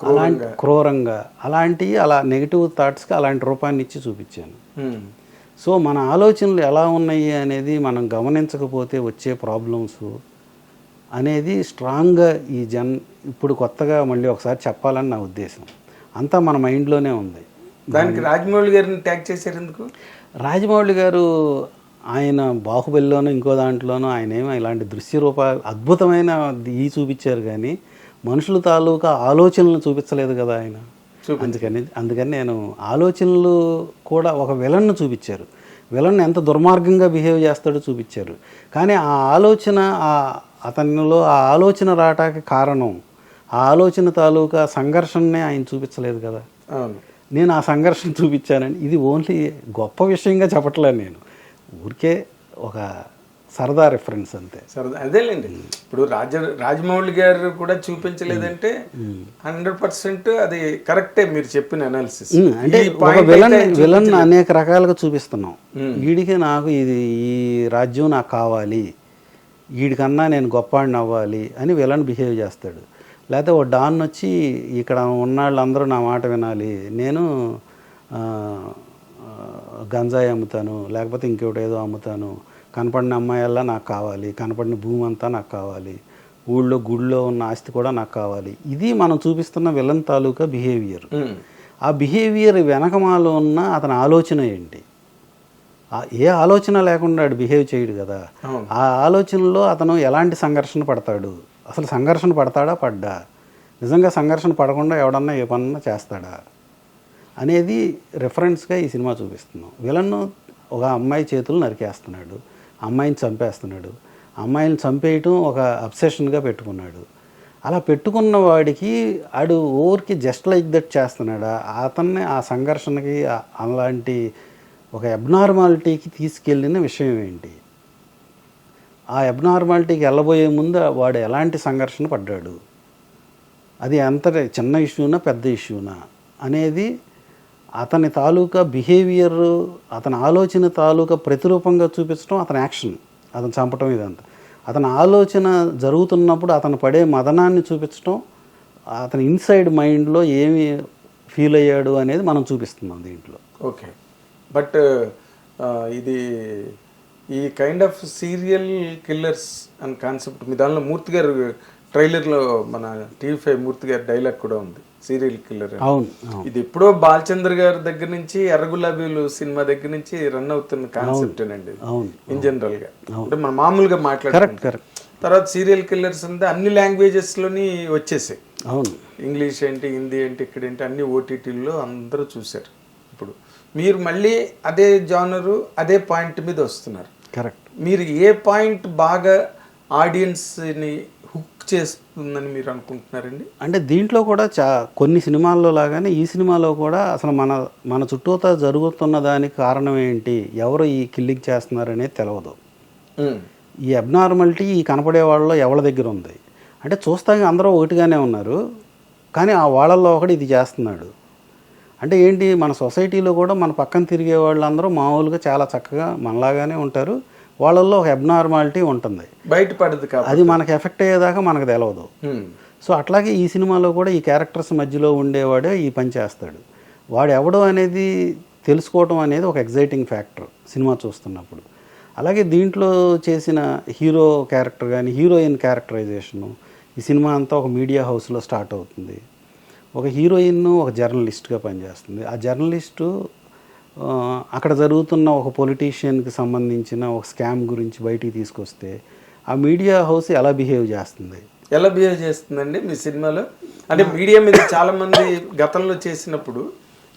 అలాంటి క్రూరంగా, అలాంటివి అలా నెగిటివ్ థాట్స్కి అలాంటి రూపాన్ని ఇచ్చి చూపించాను. సో మన ఆలోచనలు ఎలా ఉన్నాయి అనేది మనం గమనించకపోతే వచ్చే ప్రాబ్లమ్స్ అనేది స్ట్రాంగ్గా ఇప్పుడు కొత్తగా మళ్ళీ ఒకసారి చెప్పాలని నా ఉద్దేశం. అంతా మన మైండ్లోనే ఉంది. దానికి రాజమౌళి గారిని ట్యాగ్ చేశారు ఎందుకు? రాజమౌళి గారు ఆయన బాహుబలిలోనూ ఇంకో దాంట్లోనూ ఆయన ఏమో ఇలాంటి దృశ్య రూపాలు అద్భుతమైన చూపించారు, కానీ మనుషుల తాలూకా ఆలోచనలు చూపించలేదు కదా ఆయన. అందుకని నేను ఆలోచనలు కూడా ఒక విలన్ను చూపించారు, విలన్ ఎంత దుర్మార్గంగా బిహేవ్ చేస్తాడో చూపించారు. కానీ ఆ ఆలోచన అతనిలో ఆ ఆలోచన రావటానికి కారణం, ఆ ఆలోచన తాలూకా సంఘర్షణనే ఆయన చూపించలేదు కదా. నేను ఆ సంఘర్షణ చూపించానని ఇది ఓన్లీ గొప్ప విషయంగా చెప్పట్లేదు, నేను ఊరికే ఒక సరదా రిఫరెన్స్ అంతే. సరదా అదేలేండి. ఇప్పుడు రాజమౌళి గారు కూడా చూపించలేదంటే 100% అది కరెక్టే మీరు చెప్పిన అనాలిసిస్. అంటే ఒక విలన్ అనేక రకాలుగా చూపిస్తున్నాం. వీడికి నాకు ఈ రాజ్యం నాకు కావాలి, వీడికన్నా నేను గొప్పవాడిని అవ్వాలి అని విలన్ బిహేవ్ చేస్తాడు. లేకపోతే ఓ డాన్ వచ్చి ఇక్కడ ఉన్న వాళ్ళందరూ నా మాట వినాలి, నేను గంజాయి అమ్ముతాను, లేకపోతే ఇంకోటి ఏదో అమ్ముతాను, కనపడిన అమ్మాయిల్లా నాకు కావాలి, కనపడిన భూమి అంతా నాకు కావాలి, ఊళ్ళో గుడిలో ఉన్న ఆస్తి కూడా నాకు కావాలి. ఇది మనం చూపిస్తున్న విలన్ తాలూకా బిహేవియర్. ఆ బిహేవియర్ వెనకమాలో ఉన్న అతని ఆలోచన ఏంటి? ఏ ఆలోచన లేకుండా బిహేవ్ చేయడు కదా. ఆ ఆలోచనలో అతను ఎలాంటి సంఘర్షణ పడతాడు, అసలు సంఘర్షణ పడతాడా పడ్డా, నిజంగా సంఘర్షణ పడకుండా ఎవడన్నా ఏ పనన్నా చేస్తాడా అనేది రెఫరెన్స్గా ఈ సినిమా చూపిస్తున్నాం. విలన్ను ఒక అమ్మాయి చేతులు నరికేస్తున్నాడు, అమ్మాయిని చంపేస్తున్నాడు, అమ్మాయిని చంపేయటం ఒక అబ్సెషన్గా పెట్టుకున్నాడు. అలా పెట్టుకున్న వాడికి ఆడు ఊరికి జస్ట్ లైక్ దట్ చేస్తున్నాడా, అతన్ని ఆ సంఘర్షణకి అలాంటి ఒక అబ్నార్మాలిటీకి తీసుకెళ్ళిన విషయం ఏంటి, ఆ అబ్నార్మాలిటీకి వెళ్ళబోయే ముందు వాడు ఎలాంటి సంఘర్షణ పడ్డాడు, అది ఎంత చిన్న ఇష్యూనా పెద్ద ఇష్యూనా అనేది అతని తాలూకా బిహేవియర్, అతని ఆలోచన తాలూకా ప్రతిరూపంగా చూపించడం అతని యాక్షన్, అతను చంపటం ఇదంతా. అతని ఆలోచన జరుగుతున్నప్పుడు అతను పడే మదనాన్ని చూపించడం, అతని ఇన్సైడ్ మైండ్లో ఏమి ఫీల్ అయ్యాడు అనేది మనం చూపిస్తున్నాం దీంట్లో. ఓకే, బట్ ఇది ఈ కైండ్ ఆఫ్ సీరియల్ కిల్లర్స్ అనే కాన్సెప్ట్ మీ దానిలో మూర్తి గారు ట్రైలర్లో మన TV5 మూర్తి గారి డైలాగ్ కూడా ఉంది, సీరియల్ కిల్లర్. అవును, ఇది ఎప్పుడో బాలచంద్ర గారి దగ్గర నుంచి ఎర్ర గులాబీలు సినిమా దగ్గర నుంచి రన్ అవుతున్న కాన్సెప్ట్ అండి ఇన్ జనరల్ గా. అంటే మనం మామూలుగా మాట్లాడుకుంటాం. తర్వాత సీరియల్ కిల్లర్స్ అంటే అన్ని లాంగ్వేజెస్ లోని వచ్చేసాయి. అవును, ఇంగ్లీష్ ఏంటి, హిందీ ఏంటి, ఇక్కడ ఏంటి అన్ని OTTలో అందరూ చూశారు. ఇప్పుడు మీరు మళ్ళీ అదే జానరు అదే పాయింట్ మీద వస్తున్నారు. కరెక్ట్. మీరు ఏ పాయింట్ బాగా ఆడియన్స్ని హుక్ చేస్తుందని మీరు అనుకుంటున్నారండి? అంటే దీంట్లో కూడా కొన్ని సినిమాల్లో లాగానే ఈ సినిమాలో కూడా అసలు మన చుట్టూతా జరుగుతున్న దానికి కారణం ఏంటి, ఎవరు ఈ కిల్లింగ్ చేస్తున్నారనేది తెలియదు. ఈ అబ్నార్మాలిటీ ఈ కనపడే వాళ్ళలో ఎవరి దగ్గర ఉంది అంటే చూస్తాక అందరూ ఒకటిగానే ఉన్నారు, కానీ ఆ వాళ్ళల్లో ఒకటి ఇది చేస్తున్నాడు అంటే ఏంటి, మన సొసైటీలో కూడా మన పక్కన తిరిగే వాళ్ళందరూ మామూలుగా చాలా చక్కగా మనలాగానే ఉంటారు, వాళ్ళల్లో ఒక అబ్నార్మాలిటీ ఉంటుంది, బయటపడదు, అది మనకు ఎఫెక్ట్ అయ్యేదాకా మనకు తెలియదు. సో అట్లాగే ఈ సినిమాలో కూడా ఈ క్యారెక్టర్స్ మధ్యలో ఉండేవాడే ఈ పని చేస్తాడు. వాడు ఎవడో అనేది తెలుసుకోవటం అనేది ఒక ఎగ్జైటింగ్ ఫ్యాక్టర్ సినిమా చూస్తున్నప్పుడు. అలాగే దీంట్లో చేసిన హీరో క్యారెక్టర్ కానీ హీరోయిన్ క్యారెక్టరైజేషను, ఈ సినిమా అంతా ఒక మీడియా హౌస్లో స్టార్ట్ అవుతుంది. ఒక హీరోయిన్ ఒక జర్నలిస్ట్గా పనిచేస్తుంది. ఆ జర్నలిస్టు అక్కడ జరుగుతున్న ఒక పొలిటీషియన్కి సంబంధించిన ఒక స్కామ్ గురించి బయటికి తీసుకొస్తే ఆ మీడియా హౌస్ ఎలా బిహేవ్ చేస్తుందండి మీ సినిమాలో? అంటే మీడియా మీద చాలామంది గతంలో చేసినప్పుడు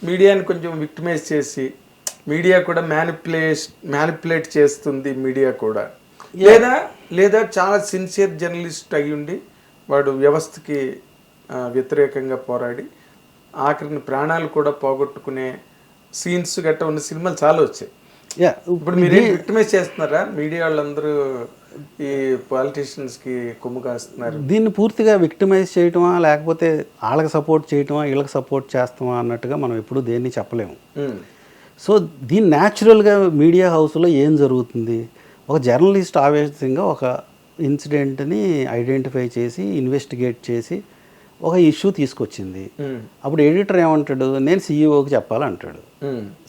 మీడియాని కొంచెం విక్టిమైజ్ చేసి మీడియా కూడా మ్యానిపులేట్ చేస్తుంది మీడియా కూడా, లేదా చాలా సిన్సియర్ జర్నలిస్ట్ అయ్యుండి వాడు వ్యవస్థకి వ్యతిరేకంగా పోరాడి ఆఖరిని ప్రాణాలు కూడా పోగొట్టుకునే సీన్స్ గట్ట ఉన్న సినిమాలు చాలా వచ్చాయి. ఇప్పుడు మీరు విక్టిమైజ్ చేస్తున్నారా? మీడియా వాళ్ళందరూ ఈ పాలిటీషియన్స్కి కొమ్ము కాస్తున్నారు. దీన్ని పూర్తిగా విక్టిమైజ్ చేయటమా లేకపోతే వాళ్ళకి సపోర్ట్ చేయటమా వీళ్ళకి సపోర్ట్ చేస్తామా అన్నట్టుగా మనం ఎప్పుడు దేన్ని చెప్పలేము. సో దీన్ని న్యాచురల్గా మీడియా హౌస్లో ఏం జరుగుతుంది, ఒక జర్నలిస్ట్ ఆవేశంగా ఒక ఇన్సిడెంట్ని ఐడెంటిఫై చేసి ఇన్వెస్టిగేట్ చేసి ఒక ఇష్యూ తీసుకొచ్చింది. అప్పుడు ఎడిటర్ ఏమంటాడు, నేను సీఈఓకి చెప్పాలంటాడు.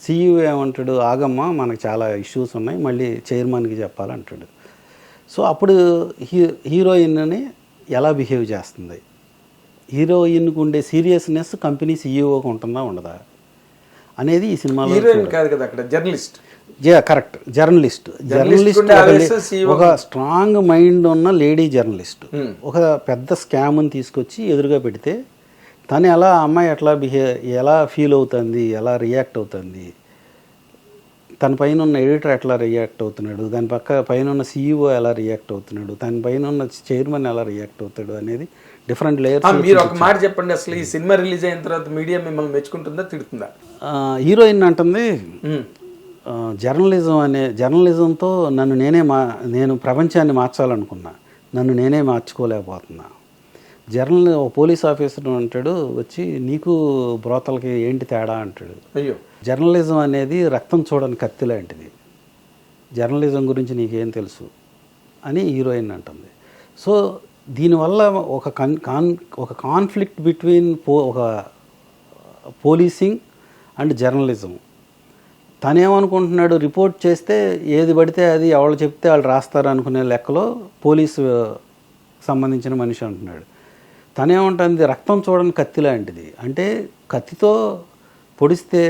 సీఈఓ ఏమంటాడు, ఆగమ్మ మనకు చాలా ఇష్యూస్ ఉన్నాయి, మళ్ళీ చైర్మన్కి చెప్పాలంటాడు. సో అప్పుడు హీరోయిన్ని ఎలా బిహేవ్ చేస్తుంది, హీరోయిన్కి ఉండే సీరియస్నెస్ కంపెనీ సీఈఓకి ఉంటుందా ఉండదా అనేది ఈ సినిమాలో. హీరోయిన్ కాదు కదా అక్కడ, జర్నలిస్ట్. కరెక్ట్, జర్నలిస్ట్ ఒక స్ట్రాంగ్ మైండ్ ఉన్న లేడీ జర్నలిస్ట్ ఒక పెద్ద స్కామ్ని తీసుకొచ్చి ఎదురుగా పెడితే తను ఎలా, అమ్మాయి ఎలా ఫీల్ అవుతుంది, ఎలా రియాక్ట్ అవుతుంది, తన పైన ఉన్న ఎడిటర్ ఎట్లా రియాక్ట్ అవుతున్నాడు, దాని పైన ఉన్న సీఈఓ ఎలా రియాక్ట్ అవుతున్నాడు, తన పైన ఉన్న చైర్మన్ ఎలా రియాక్ట్ అవుతాడు అనేది డిఫరెంట్ లేయర్స్. మీరు ఒక మాట చెప్పండి, అసలు ఈ సినిమా రిలీజ్ అయిన తర్వాత మీడియా మిమ్మల్ని మెచ్చుకుంటుందా తిడుతుందా? హీరోయిన్ అంటుంది, జర్నలిజంతో నేను ప్రపంచాన్ని మార్చాలనుకున్నా, నన్ను నేనే మార్చుకోలేకపోతున్నా. పోలీస్ ఆఫీసర్ అంటాడు వచ్చి, నీకు బ్రోతలకి ఏంటి తేడా అంటాడు. అయ్యో, జర్నలిజం అనేది రక్తం చూడని కత్తి లాంటిది, జర్నలిజం గురించి నీకేం తెలుసు అని హీరోయిన్ అంటుంది. సో దీనివల్ల ఒక కాన్ఫ్లిక్ట్ బిట్వీన్ ఒక పోలీసింగ్ అండ్ జర్నలిజం. తనేమనుకుంటున్నాడు, రిపోర్ట్ చేస్తే ఏది పడితే అది ఎవరు చెప్తే వాళ్ళు రాస్తారు అనుకునే లెక్కలో పోలీసు సంబంధించిన మనిషి అంటున్నాడు. తనేమంటుంది, రక్తం చూడని కత్తి లాంటిది, అంటే కత్తితో పొడిస్తే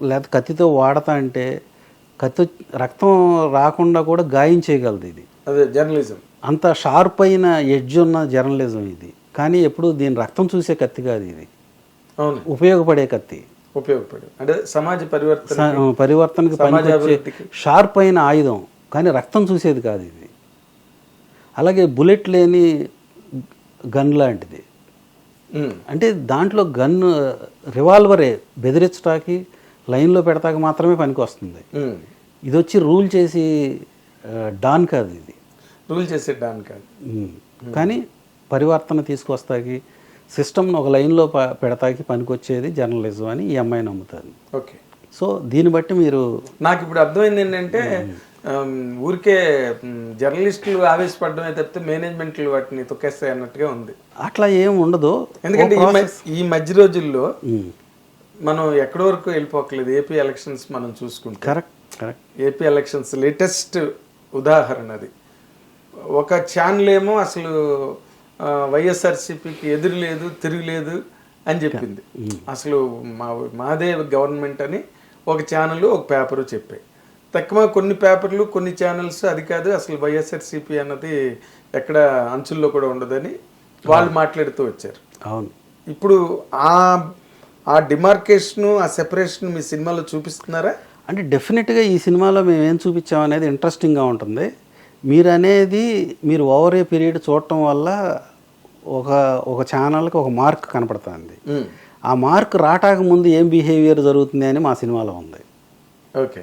లేకపోతే కత్తితో వాడతా అంటే రక్తం రాకుండా కూడా గాయం చేయగలదు. ఇది అదే జర్నలిజం, అంత షార్ప్ అయిన ఎడ్జ్ ఉన్న జర్నలిజం ఇది. కానీ ఎప్పుడు దీని రక్తం చూసే కత్తి కాదు ఇది, అవును, ఉపయోగపడే కత్తి, అంటే సమాజ పరివర్తనకి పనికొచ్చే షార్ప్ అయిన ఆయుధం, కానీ రక్తం చూసేది కాదు ఇది. అలాగే బుల్లెట్ లేని గన్ లాంటిది, అంటే దాంట్లో గన్ రివాల్వరే బెదిరించడానికి లైన్లో పెడతాక మాత్రమే పనికి వస్తుంది. ఇది వచ్చి రూల్ చేసి డాన్ కాదు, ఇది రూల్ చేసే డాన్ కాదు, కానీ పరివర్తన తీసుకొస్తాకి సిస్టమ్ను ఒక లైన్లో పెడతాకి పనికొచ్చేది జర్నలిజం అని ఈ అమ్మాయి నమ్ముతారు. ఓకే, సో దీన్ని బట్టి మీరు, నాకు ఇప్పుడు అర్థమైంది ఏంటంటే ఊరికే జర్నలిస్టులు ఆవేశపడమే తప్పితే మేనేజ్మెంట్లు వాటిని తొక్కేస్తాయి అన్నట్టుగా ఉంది. అట్లా ఏం ఉండదు, ఎందుకంటే ఈ మధ్య రోజుల్లో మనం ఎక్కడి వరకు వెళ్ళిపోకలేదు. ఏపీ ఎలక్షన్స్ మనం చూసుకుంటే, కరెక్ట్, ఏపీ ఎలక్షన్స్ లేటెస్ట్ ఉదాహరణ అది. ఒక ఛానల్ ఏమో అసలు వైఎస్ఆర్సీపీకి ఎదురు లేదు, తిరుగులేదు అని చెప్పింది. అసలు మాదే గవర్నమెంట్ అని ఒక ఛానల్ ఒక పేపరు చెప్పాయి. తక్కువ కొన్ని పేపర్లు కొన్ని ఛానల్స్ అది కాదు, అసలు వైఎస్ఆర్సీపీ అన్నది ఎక్కడ అంచుల్లో కూడా ఉండదని వాళ్ళు మాట్లాడుతూ వచ్చారు. అవును, ఇప్పుడు ఆ డిమార్కేషను, ఆ సెపరేషన్ మీ సినిమాలో చూపిస్తున్నారా? అంటే డెఫినెట్గా ఈ సినిమాలో మేము ఏం చూపించామనేది ఇంట్రెస్టింగ్గా ఉంటుంది. మీరు ఓవర్ ఏ పీరియడ్ చూడటం వల్ల ఒక ఛానల్కి ఒక మార్క్ కనపడుతుంది. ఆ మార్క్ రాటాక ముందు ఏం బిహేవియర్ జరుగుతుంది అని మా సినిమాలో ఉంది. ఓకే,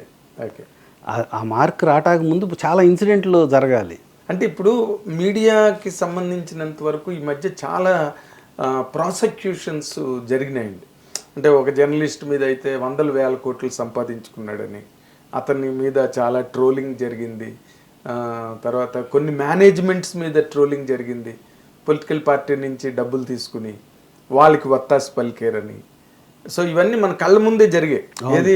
ఆ మార్క్ రాటాక ముందు చాలా ఇన్సిడెంట్లు జరగాలి. అంటే ఇప్పుడు మీడియాకి సంబంధించినంత వరకు ఈ మధ్య చాలా ప్రాసిక్యూషన్స్ జరిగినాయండి. అంటే ఒక జర్నలిస్ట్ మీద అయితే 100,000 కోట్లు సంపాదించుకున్నాడని అతని మీద చాలా ట్రోలింగ్ జరిగింది. తర్వాత కొన్ని మేనేజ్మెంట్స్ మీద ట్రోలింగ్ జరిగింది. పొలిటికల్ పార్టీ నుంచి డబ్బులు తీసుకుని వాళ్ళకి వత్తాసు పలికేరని. సో ఇవన్నీ మన కళ్ళ ముందే జరిగాయి, ఏది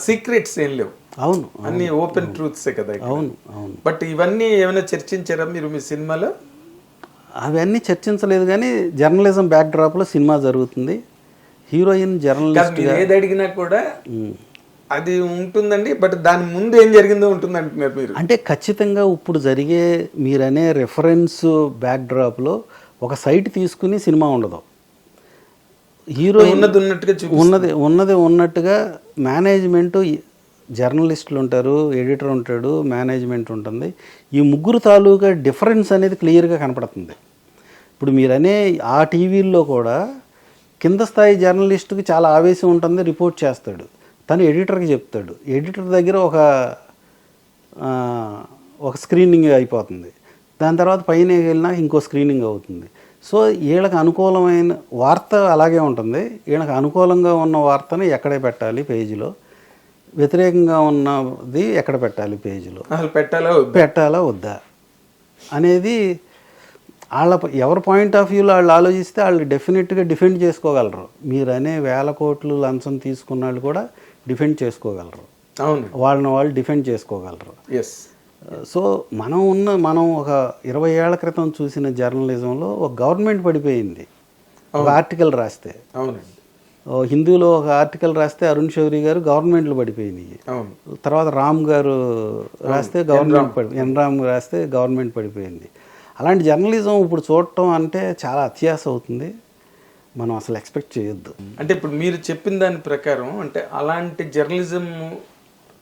సీక్రెట్స్ ఏం లేవు. అవును, అన్ని ఓపెన్ ట్రూత్సే కదా. అవును. బట్ ఇవన్నీ ఏమైనా చర్చించారా మీరు మీ సినిమాలో? అవన్నీ చర్చించలేదు, కానీ జర్నలిజం బ్యాక్ డ్రాప్లో సినిమా జరుగుతుంది. హీరోయిన్ జర్నలిస్ట్ ఏది అడిగినా కూడా అది ఉంటుందండి, బట్ దాని ముందు ఏం జరిగిందో ఉంటుంది అంటున్నారు మీరు. అంటే ఖచ్చితంగా ఇప్పుడు జరిగే మీరనే రెఫరెన్స్ బ్యాక్ డ్రాప్లో ఒక సైట్ తీసుకుని సినిమా ఉండదు. హీరోయిన్ ఉన్నది ఉన్నట్టుగా మేనేజ్మెంటు, జర్నలిస్టులు ఉంటారు, ఎడిటర్ ఉంటాడు, మేనేజ్మెంట్ ఉంటుంది. ఈ ముగ్గురు తాలూకా డిఫరెన్స్ అనేది క్లియర్గా కనపడుతుంది. ఇప్పుడు మీరనే ఆ టీవీల్లో కూడా కింద స్థాయి జర్నలిస్టుకి చాలా ఆవేశం ఉంటుంది, రిపోర్ట్ చేస్తాడు, తను ఎడిటర్కి చెప్తాడు, ఎడిటర్ దగ్గర ఒక స్క్రీనింగ్ అయిపోతుంది, దాని తర్వాత పైన వెళ్ళినా ఇంకో స్క్రీనింగ్ అవుతుంది. సో వీళ్ళకి అనుకూలమైన వార్త అలాగే ఉంటుంది, వీళ్ళకి అనుకూలంగా ఉన్న వార్తని ఎక్కడే పెట్టాలి పేజీలో, వ్యతిరేకంగా ఉన్నది ఎక్కడ పెట్టాలి పేజీలో, అసలు పెట్టాలా వద్దా అనేది ఎవరి పాయింట్ ఆఫ్ వ్యూలో వాళ్ళు ఆలోచిస్తే వాళ్ళు డెఫినెట్గా డిఫెండ్ చేసుకోగలరు. మీరు అనే 1000 కోట్లు లంచం తీసుకున్న వాళ్ళు కూడా డిఫెండ్ చేసుకోగలరు, అవును, వాళ్ళని వాళ్ళు డిఫెండ్ చేసుకోగలరు. ఎస్. సో మనం ఒక 20 ఏళ్ల క్రితం చూసిన జర్నలిజంలో ఒక గవర్నమెంట్ పడిపోయింది. ఒక ఆర్టికల్ రాస్తే, అవునండి, హిందూలో ఒక ఆర్టికల్ రాస్తే అరుణ్ శౌరి గారు గవర్నమెంట్లు పడిపోయినాయి. తర్వాత రామ్ గారు రాస్తే గవర్నమెంట్ ఎన్ రామ్ రాస్తే గవర్నమెంట్ పడిపోయింది. అలాంటి జర్నలిజం ఇప్పుడు చూడటం అంటే చాలా అత్యాశ అవుతుంది. మనం అసలు ఎక్స్పెక్ట్ చేయొద్దు. అంటే ఇప్పుడు మీరు చెప్పిన దాని ప్రకారం అంటే అలాంటి జర్నలిజం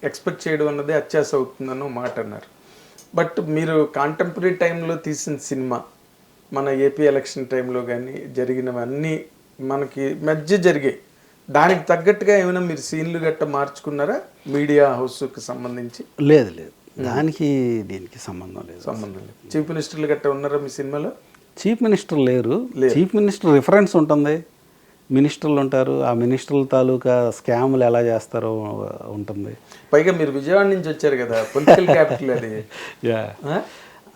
ఎక్స్పెక్ట్ చేయడం అన్నది అత్యాశ అవుతుందన్న మాట అన్నారు. బట్ మీరు కాంటెంపరీ టైంలో తీసిన సినిమా, మన ఏపీ ఎలక్షన్ టైంలో కానీ జరిగినవన్నీ మనకి మధ్య జరిగాయి. దానికి తగ్గట్టుగా ఏమైనా మీరు సీన్లు గట్ట మార్చుకున్నారా మీడియా హౌస్కి సంబంధించి? లేదు, దానికి దీనికి సంబంధం లేదు. చీఫ్ మినిస్టర్లు గట్ట ఉన్నారా మీ సినిమాలో? చీఫ్ మినిస్టర్ లేరు. చీఫ్ మినిస్టర్ రిఫరెన్స్ ఉంటుంది, మినిస్టర్లు ఉంటారు, ఆ మినిస్టర్ల తాలూకా స్కామ్లు ఎలా చేస్తారో ఉంటుంది. పైగా మీరు విజయవాడ నుంచి వచ్చారు కదా, పొలిటికల్ క్యాపిటల్ అది.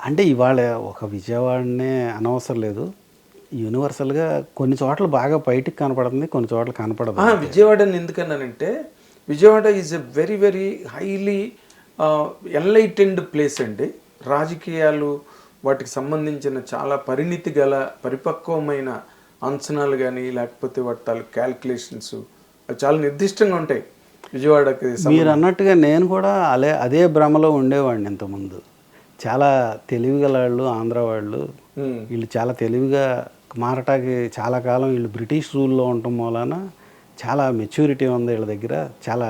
అంటే ఇవాళ ఒక విజయవాడనే అనవసరం లేదు, యూనివర్సల్గా కొన్ని చోట్ల బాగా బయటికి కనపడుతుంది, కొన్ని చోట్ల కనపడదు. విజయవాడని ఎందుకన్నానంటే Vijayawada is a very very highly enlightened place అండి. రాజకీయాలు వాటికి సంబంధించిన చాలా పరిణితి గల పరిపక్వమైన అంచనాలు కానీ లేకపోతే వాటి తాలూకు క్యాల్కులేషన్స్ అవి చాలా నిర్దిష్టంగా ఉంటాయి విజయవాడకి. మీరు అన్నట్టుగా నేను కూడా అదే భ్రమలో ఉండేవాడిని ఇంతకుముందు. చాలా తెలివిగల వాళ్ళు ఆంధ్ర వాళ్ళు, వీళ్ళు చాలా తెలివిగా మారటానికి చాలా కాలం వీళ్ళు బ్రిటిష్ రూల్లో ఉండటం మూలాన చాలా మెచ్యూరిటీ ఉంది వీళ్ళ దగ్గర, చాలా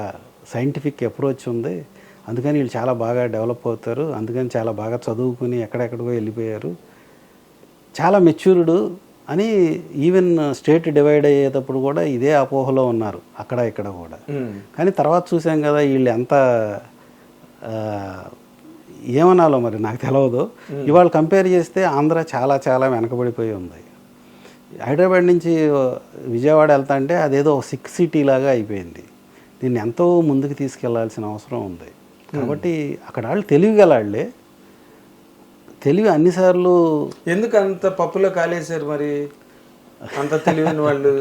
సైంటిఫిక్ అప్రోచ్ ఉంది, అందుకని వీళ్ళు చాలా బాగా డెవలప్ అవుతారు, అందుకని చాలా బాగా చదువుకుని ఎక్కడెక్కడికో వెళ్ళిపోయారు, చాలా మెచ్యూర్డ్ అని ఈవెన్ స్టేట్ డివైడ్ అయ్యేటప్పుడు కూడా ఇదే అపోహలో ఉన్నారు అక్కడ ఇక్కడ కూడా. కానీ తర్వాత చూసాం కదా వీళ్ళు ఎంత ఏమనాలో మరి నాకు తెలియదు. ఇవాళ కంపేర్ చేస్తే ఆంధ్ర చాలా చాలా వెనకబడిపోయి ఉంది. హైదరాబాద్ నుంచి విజయవాడ వెళ్తా అంటే అదేదో ఒక 6 సిటీ లాగా అయిపోయింది. దీన్ని ఎంతో ముందుకు తీసుకెళ్లాల్సిన అవసరం ఉంది. కాబట్టి అక్కడ వాళ్ళు తెలివిగలాళ్లే, తెలివి అన్నిసార్లు ఎందుకు అంత పప్పులో కాలేశారు మరి అంత తెలివైన వాళ్ళు?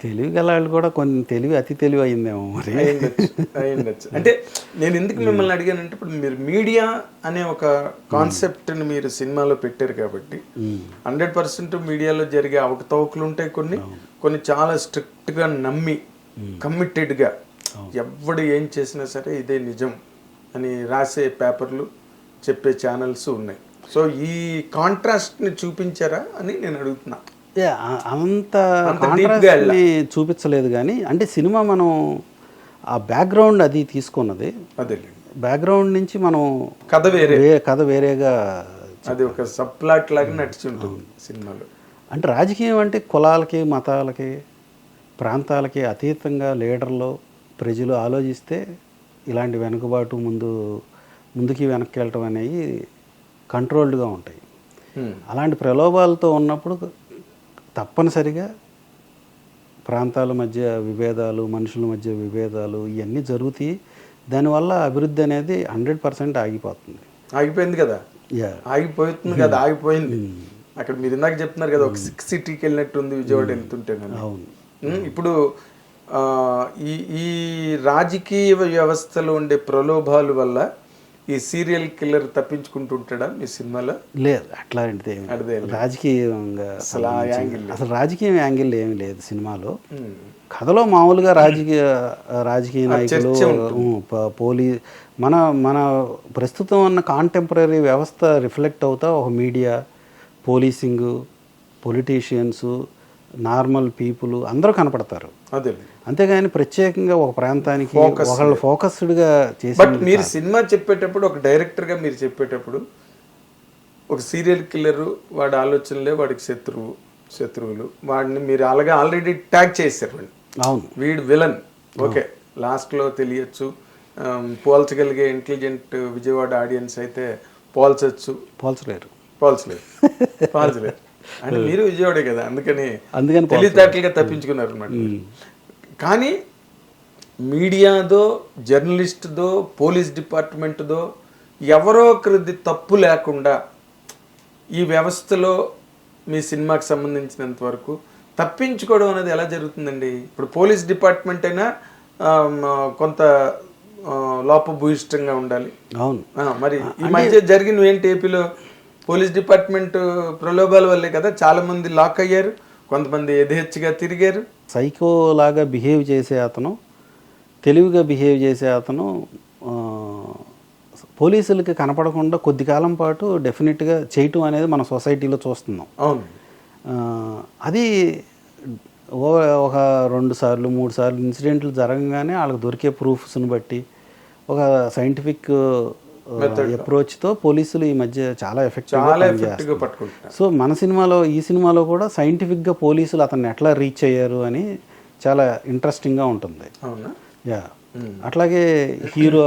తెలివిగలాళ్ళు కూడా కొన్ని అతి తెలివి అయిందేమో మరి. అయ్యిండొచ్చు. అంటే నేను ఎందుకు మిమ్మల్ని అడిగానంటే ఇప్పుడు మీరు మీడియా అనే ఒక కాన్సెప్ట్ని మీరు సినిమాలో పెట్టారు కాబట్టి 100% మీడియాలో జరిగే అవకతవకలు ఉంటాయి, కొన్ని చాలా స్ట్రిక్ట్గా నమ్మి కమిటెడ్గా ఎవడు ఏం చేసినా సరే ఇదే నిజం అని రాసే పేపర్లు చెప్పే ఛానల్స్ ఉన్నాయి. సో ఈ కాంట్రాస్ట్ని చూపించారా అని నేను అడుగుతున్నా. అంత కాంట్రాస్ట్ని చూపించలేదు కానీ అంటే సినిమా మనం ఆ బ్యాక్గ్రౌండ్ అది తీసుకున్నది, అదే బ్యాక్గ్రౌండ్ నుంచి మనం కథ వేరేగా అది ఒక సబ్ ప్లాట్ లాగా నడిచి ఉంటుంది సినిమాలో. అంటే రాజకీయం అంటే కులాలకి మతాలకి ప్రాంతాలకి అతీతంగా లీడర్లు ప్రజలు ఆలోచిస్తే ఇలాంటి వెనుకబాటు ముందుకి వెనక్కి వెళ్ళటం అనేవి కంట్రోల్డ్గా ఉంటాయి. అలాంటి ప్రలోభాలతో ఉన్నప్పుడు తప్పనిసరిగా ప్రాంతాల మధ్య విభేదాలు, మనుషుల మధ్య విభేదాలు ఇవన్నీ జరుగుతాయి. దానివల్ల అభివృద్ధి అనేది 100% ఆగిపోతుంది. ఆగిపోయింది కదా, ఆగిపోతుంది కదా, ఆగిపోయింది. అక్కడ మీరు ఇందాక చెప్తున్నారు కదా ఒక 6 సిటీకి వెళ్ళినట్టు ఉంది విజయవాడ వెళ్తుంటే. అవును. ఇప్పుడు ఈ రాజకీయ వ్యవస్థలో ఉండే ప్రలోభాల వల్ల ఈ సీరియల్ కిల్లర్ తప్పించుకుంటుంటాడా మీ సినిమాలో? లేదు, అట్లాంటిది రాజకీయంగా అసలు రాజకీయం యాంగిల్ ఏమి లేదు సినిమాలో. కథలో మామూలుగా రాజకీయ నాయకులు, పోలీస్, మన ప్రస్తుతం ఉన్న కాంటెంపరీ వ్యవస్థ రిఫ్లెక్ట్ అవుతా ఒక media, policing, politicians, normal people అందరూ కనపడతారు. అదే, అంతేగాని ప్రత్యేకంగా ఒక ప్రాంతానికి ఒకళ్ళు ఫోకస్డ్గా చేసి. బట్ మీరు సినిమా చెప్పేటప్పుడు ఒక డైరెక్టర్గా మీరు చెప్పేటప్పుడు ఒక సీరియల్ కిల్లరు వాడి ఆలోచనలే వాడికి శత్రువులు వాడిని మీరు అలాగే ఆల్రెడీ ట్యాగ్ చేశారు. అవును, వీడు విలన్, ఓకే, లాస్ట్లో తెలియచ్చు, పోల్చగలిగే ఇంటెలిజెంట్ విజయవాడ ఆడియన్స్ అయితే పోల్చలేరు అంటే మీరు విజయవాడే కదా, అందుకని తెలివితేటలుగా తప్పించుకున్నారు అన్నమాట. కానీ మీడియాదో, జర్నలిస్ట్దో, పోలీస్ డిపార్ట్మెంట్దో ఎవరో ఒకరిది తప్పు లేకుండా ఈ వ్యవస్థలో మీ సినిమాకి సంబంధించినంత వరకు తప్పించుకోవడం అనేది ఎలా జరుగుతుందండి? ఇప్పుడు పోలీస్ డిపార్ట్మెంట్ అయినా కొంత లోపభూయిష్టంగా ఉండాలి. అవును. మరి ఈ మధ్య జరిగిన ఏంటి ఏపీలో పోలీస్ డిపార్ట్మెంట్ ప్రలోభాల వల్లే కదా చాలా మంది లాక్ అయ్యారు, కొంతమంది యథేచ్ఛగా తిరిగారు. సైకో లాగా బిహేవ్ చేసే అతను, తెలివిగా బిహేవ్ చేసే అతను పోలీసులకి కనపడకుండా కొద్ది కాలం పాటు డెఫినెట్గా చేయటం అనేది మన సొసైటీలో చూస్తున్నాం. అవును. అది ఒక 2 సార్లు 3 సార్లు ఇన్సిడెంట్లు జరగగానే వాళ్ళకి దొరికే ప్రూఫ్స్ని బట్టి ఒక సైంటిఫిక్ అప్రోచ్తో పోలీసులు ఈ మధ్య చాలా ఎఫెక్టివ్గా పట్టుకుంటారు. సో మన సినిమాలో, ఈ సినిమాలో కూడా సైంటిఫిక్గా పోలీసులు అతన్ని ఎట్లా రీచ్ అయ్యారు అని చాలా ఇంట్రెస్టింగ్గా ఉంటుంది. అవునా? యా. అట్లాగే హీరో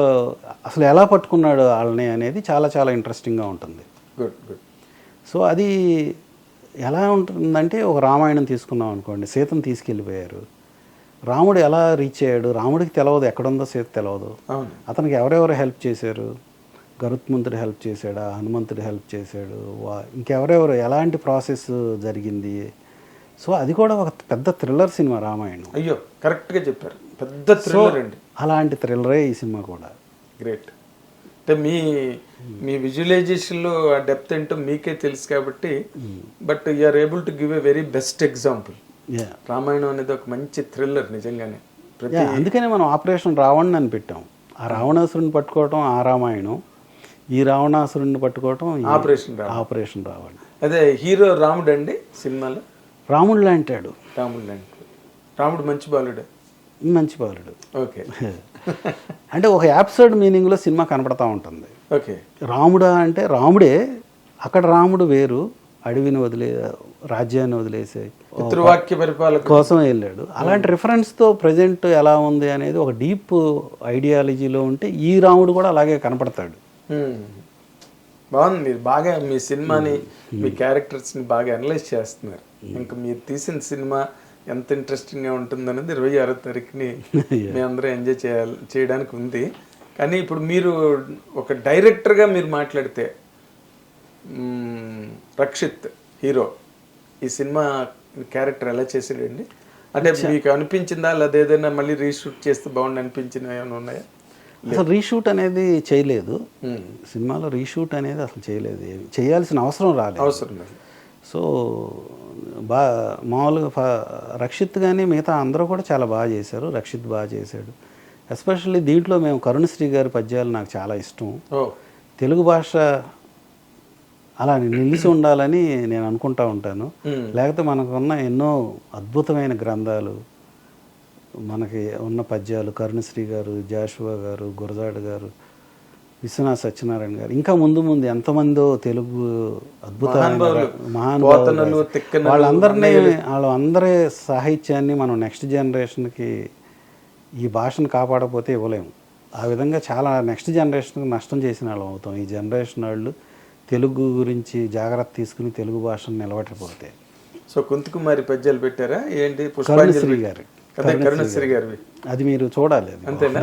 అసలు ఎలా పట్టుకున్నాడు వాళ్ళని అనేది చాలా చాలా ఇంట్రెస్టింగ్గా ఉంటుంది. Good good. సో అది ఎలా ఉంటుందంటే, ఒక రామాయణం తీసుకున్నాం అనుకోండి, సీతను తీసుకెళ్ళిపోయారు. రాముడు ఎలా రీచ్ అయ్యాడు? రాముడికి తెలియదు ఎక్కడుందో సీత తెలియదు. అతనికి ఎవరెవరు హెల్ప్ చేశారు? గరుత్మంతుడు హెల్ప్ చేశాడా? హనుమంతుడు హెల్ప్ చేశాడు? ఇంకెవరెవరు, ఎలాంటి ప్రాసెస్ జరిగింది? సో అది కూడా ఒక పెద్ద థ్రిల్లర్ సినిమా రామాయణం. అయ్యో, కరెక్ట్గా చెప్పారు, పెద్ద థ్రిల్లర్ అండి. అలాంటి థ్రిల్లరే ఈ సినిమా కూడా. గ్రేట్. అంటే మీ విజువలైజేషన్లో ఆ డెప్త్ ఏంటో మీకే తెలుసు కాబట్టి, but you are able to give a very best example. Ramayanam అనేది ఒక మంచి థ్రిల్లర్ నిజంగానే. అందుకనే మనం ఆపరేషన్ రావణ్ అని పెట్టాం. ఆ రావణాసురుని పట్టుకోవటం ఆ రామాయణం, ఈ రావణాసురుని పట్టుకోవటం ఆపరేషన్ రావణ్. అదే హీరో రాముడు అండి సినిమాలో. రాముడు లాంటాడు. రాముడు మంచి బాలుడు. మంచి బాలుడు. ఓకే. అంటే ఒక యాబ్సర్డ్ మీనింగ్లో సినిమా కనపడతా ఉంటుంది. ఓకే. రాముడా అంటే రాముడే, అక్కడ రాముడు వేరు, అడవిని రాజ్యాన్ని వదిలేసే పితృవాక్య పరిపాలన కోసం వెళ్ళాడు. అలాంటి రిఫరెన్స్తో ప్రజెంట్ ఎలా ఉంది అనేది ఒక డీప్ ఐడియాలజీలో ఉంటే ఈ రాముడు కూడా అలాగే కనపడతాడు. బాగుంది. మీరు బాగా మీ సినిమాని, మీ క్యారెక్టర్స్ని బాగా అనలైజ్ చేస్తున్నారు. ఇంకా మీరు తీసిన సినిమా ఎంత ఇంట్రెస్టింగ్గా ఉంటుందనేది 26వ తారీఖుని మీ అందరూ ఎంజాయ్ చేయడానికి ఉంది. కానీ ఇప్పుడు మీరు ఒక డైరెక్టర్గా మీరు మాట్లాడితే, రక్షిత్ హీరో ఈ సినిమా క్యారెక్టర్ ఎలా చేసాడండి? అంటే మీకు అనిపించిందా, లేదా ఏదైనా మళ్ళీ రీషూట్ చేస్తే బాగుండి అనిపించిన ఏమైనా ఉన్నాయా? అసలు రీషూట్ అనేది చేయలేదు సినిమాలో. రీషూట్ అనేది అసలు చేయలేదు, చేయాల్సిన అవసరం లేదు. సో మామూలుగా రక్షిత్ కానీ మిగతా అందరూ కూడా చాలా బాగా చేశారు. రక్షిత్ బాగా చేశాడు. ఎస్పెషల్లీ దీంట్లో మేము కరుణశ్రీ గారి పద్యాలు నాకు చాలా ఇష్టం. తెలుగు భాష అలా నిలిచి ఉండాలని నేను అనుకుంటా ఉంటాను. లేకపోతే మనకున్న ఎన్నో అద్భుతమైన గ్రంథాలు, మనకి ఉన్న పద్యాలు, కరుణశ్రీ గారు, జాషువా గారు, గురజాడ గారు, విశ్వనాథ్ సత్యనారాయణ గారు, ఇంకా ముందు ఎంతమందో తెలుగు అద్భుతమైన మహానుభావులు, వాళ్ళందరి సాహిత్యాన్ని మనం నెక్స్ట్ జనరేషన్కి ఈ భాషను కాపాడకపోతే ఇవ్వలేము. ఆ విధంగా చాలా నెక్స్ట్ జనరేషన్కి నష్టం చేసిన వాళ్ళం అవుతాం. ఈ జనరేషన్ వాళ్ళు తెలుగు గురించి జాగ్రత్త తీసుకుని తెలుగు భాషను నిలబెట్టకపోతే. సో కుంతుకుమారి పద్యాలు పెట్టారా ఏంటి? కరుణశ్రీ గారు. కరుణశ్రీ గారివి అది మీరు చూడాలి. అంతేనా?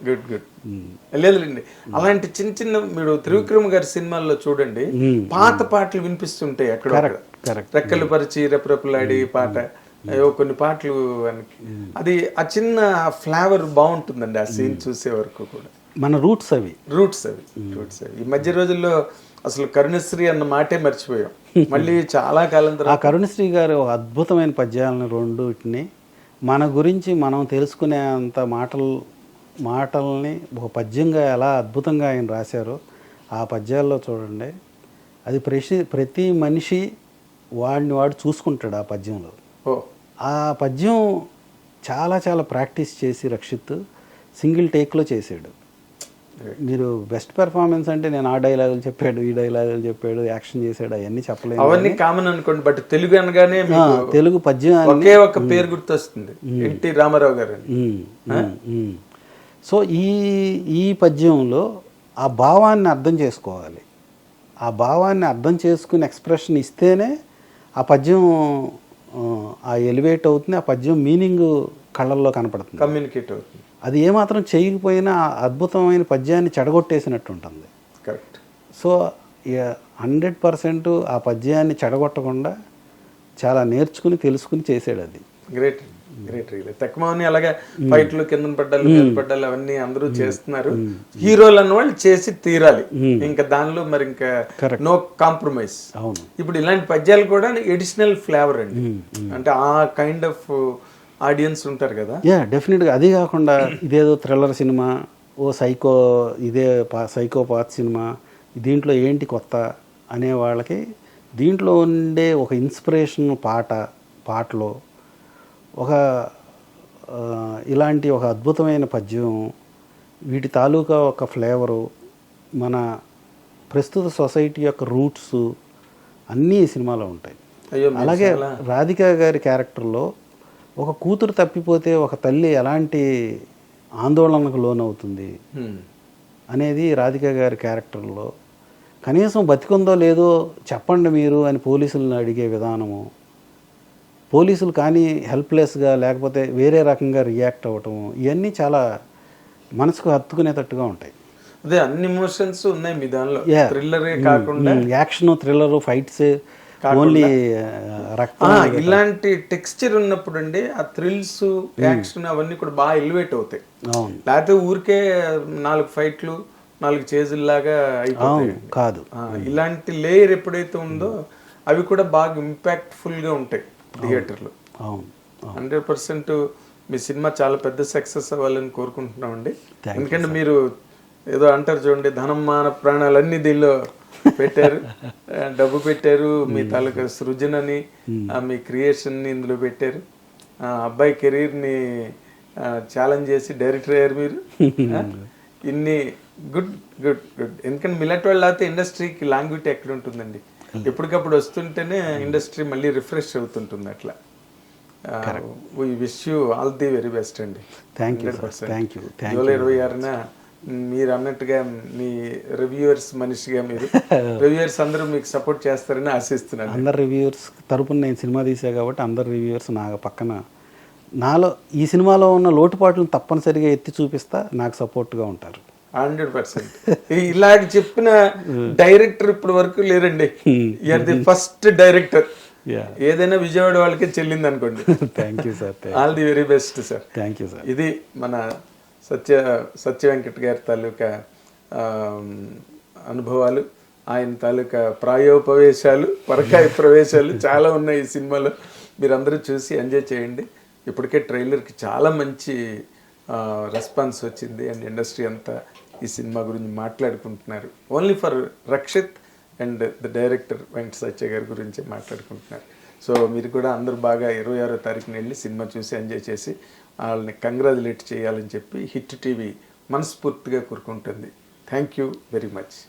Good good. లేదులేండి, అలాంటి చిన్న చిన్న మీరు త్రివిక్రమ్ గారి సినిమాల్లో చూడండి, పాత పాటలు వినిపిస్తుంటాయి అక్కడ. రెక్కలు పరిచి రెపరెపలాడి పాట, కొన్ని పాటలు, అది ఆ చిన్న ఫ్లేవర్ బాగుంటుందండి ఆ సీన్ చూసే వరకు కూడా. మన రూట్స్ అవి. ఈ మధ్య రోజుల్లో అసలు కరుణశ్రీ అన్న మాటే మర్చిపోయాం. మళ్ళీ చాలా కాలం తర్వాత ఆ కరుణశ్రీ గారు అద్భుతమైన పద్యాలను రెండుటిని మన గురించి మనం తెలుసుకునే అంత మాటల్ని ఒక పద్యంగా ఎలా అద్భుతంగా ఆయన రాశారో ఆ పద్యాల్లో చూడండి. అది ప్రతి మనిషి వాడు చూసుకుంటాడు ఆ పద్యంలో. ఆ పద్యం చాలా చాలా ప్రాక్టీస్ చేసి రక్షిత్ సింగిల్ టేక్లో చేశాడు. మీరు బెస్ట్ పెర్ఫార్మెన్స్ అంటే నేను ఆ డైలాగులు చెప్పాడు, ఈ డైలాగులు చెప్పాడు, యాక్షన్ చేశాడు, అవన్నీ చెప్పలేదు. అవన్నీ కామన్ అనుకోండి. బట్ తెలుగు అనగానే తెలుగు పద్యం ఒకే ఒక పేరు గుర్తొస్తుంది, ఎన్టీ రామారావు గారు. సో ఈ పద్యంలో ఆ భావాన్ని అర్థం చేసుకోవాలి. ఆ భావాన్ని అర్థం చేసుకుని ఎక్స్ప్రెషన్ ఇస్తేనే ఆ పద్యం ఆ ఎలివేట్ అవుతుంది, ఆ పద్యం మీనింగ్ కళ్ళల్లో కనపడుతుంది, కమ్యూనికేట్ అవుతుంది. అది ఏమాత్రం చేయకపోయినా ఆ అద్భుతమైన పద్యాన్ని చెడగొట్టేసినట్టు ఉంటుంది. కరెక్ట్. సో 100% ఆ పద్యాన్ని చెడగొట్టకుండా చాలా నేర్చుకుని తెలుసుకుని చేసాడు అది. Great great real. తక్కువని అలాగే ఫైట్లు కింద పడ్డాలు మీద పడ్డాలు అవన్నీ అందరూ చేస్తున్నారు. హీరోలు అన్న వాళ్ళు చేసి తీరాలి, ఇంకా దానిలో మరి ఇంకా నో కాంప్రమైజ్. అవును. ఇప్పుడు ఇలాంటి పద్యాలు కూడా ఎడిషనల్ ఫ్లేవర్ అండి, అంటే ఆ కైండ్ ఆఫ్ ఆడియన్స్ ఉంటారు కదా. డెఫినెట్గా. అది కాకుండా ఇదేదో థ్రిల్లర్ సినిమా, ఇదే సైకోపాత్ సినిమా, దీంట్లో ఏంటి కొత్త అనే వాళ్ళకి దీంట్లో ఉండే ఒక ఇన్స్పిరేషన్ పాటలో ఒక ఇలాంటి ఒక అద్భుతమైన పద్యం, వీటి తాలూకా ఒక ఫ్లేవరు, మన ప్రస్తుత సొసైటీ యొక్క రూట్స్ అన్నీ ఈ సినిమాలో ఉంటాయి. అలాగే రాధిక గారి క్యారెక్టర్లో ఒక కూతురు తప్పిపోతే ఒక తల్లి ఎలాంటి ఆందోళనకు లోనవుతుంది అనేది రాధిక గారి క్యారెక్టర్లో, కనీసం బతికుందో లేదో చెప్పండి మీరు అని పోలీసులను అడిగే విధానము, పోలీసులు కానీ హెల్ప్లెస్గా లేకపోతే వేరే రకంగా రియాక్ట్ అవ్వటము, ఇవన్నీ చాలా మనసుకు హత్తుకునేటట్టుగా ఉంటాయి. అదే అన్ని ఎమోషన్స్ ఉన్నాయి మీ దానిలో. థ్రిల్లరే కాకుండా యాక్షన్, థ్రిల్లర్, ఫైట్స్, ఓన్లీ రక్తం, ఇలాంటి టెక్స్చర్ ఉన్నప్పుడు అండి ఆ థ్రిల్స్, యాక్షన్ అవన్నీ కూడా బాగా ఎలివేట్ అవుతాయి. లేకపోతే ఊరికే 4 ఫైట్లు 4 చేజుల్లాగా అయిపోతాయి కాదు. ఇలాంటి లేయర్ ఎప్పుడైతే ఉందో అవి కూడా బాగా ఇంపాక్ట్ఫుల్ గా ఉంటాయి థియేటర్లో. 100% మీ సినిమా చాలా పెద్ద సక్సెస్ అవ్వాలని కోరుకుంటున్నామండి. ఎందుకంటే మీరు ఏదో అంటారు చూడండి, ధనం మాన ప్రాణాలన్నీ దీనిలో పెట్టారు, డబ్బు పెట్టారు, మీ తాలూకా సృజనని, మీ క్రియేషన్ని ఇందులో పెట్టారు. అబ్బాయి కెరీర్ని ఛాలెంజ్ చేసి డైరెక్టర్ అయ్యారు మీరు. ఇన్ని గుడ్ గుడ్ గుడ్. ఎందుకంటే మిలట్ వాళ్ళు అయితే ఇండస్ట్రీకి లాంగ్వేజ్ ఎక్కడ ఉంటుందండి, ఎప్పటికప్పుడు వస్తుంటేనే ఇండస్ట్రీ మళ్ళీ రిఫ్రెష్ అవుతుంటుంది. అట్లా we wish you all the very best అండి. Thank you. జూలై 26న మీరు అన్నట్టుగా మీ రివ్యూవర్స్ మనిషిగా మీరు రివ్యూవర్స్ అందరూ మీకు సపోర్ట్ చేస్తారని ఆశిస్తున్నాను. అందరు రివ్యూవర్స్ తరపున నేను సినిమా తీసా కాబట్టి అందరు రివ్యూవర్స్ నా పక్కన, నాలో ఈ సినిమాలో ఉన్న లోటుపాట్లను తప్పనిసరిగా ఎత్తి చూపిస్తా, నాకు సపోర్ట్గా ఉంటారు. 100%. ఇలాగ చెప్పిన డైరెక్టర్ ఇప్పటి వరకు లేరండి. You're the first director. ఏదైనా విజయవాడ వాళ్ళకి చెల్లింది అనుకోండి. Thank you sir. All the very best sir. Thank you sir. ఇది మన సత్య వెంకట్ గారి తాలూకా అనుభవాలు, ఆయన తాలూకా ప్రాయోపవేశాలు, పరకాయ ప్రవేశాలు చాలా ఉన్నాయి ఈ సినిమాలో. మీరందరూ చూసి ఎంజాయ్ చేయండి. ఇప్పటికే ట్రైలర్కి చాలా మంచి రెస్పాన్స్ వచ్చింది అండ్ ఇండస్ట్రీ అంతా ఈ సినిమా గురించి మాట్లాడుకుంటున్నారు. Only for Rakshit and the director Venkata Satya గారి గురించి మాట్లాడుకుంటున్నారు. సో మీరు కూడా అందరూ బాగా 26వ తారీఖున వెళ్ళి సినిమా చూసి ఎంజాయ్ చేసి వాళ్ళని కంగ్రాచులేట్ చేయాలని చెప్పి హిట్ టీవీ మనస్ఫూర్తిగా కోరుకుంటుంది. Thank you very much.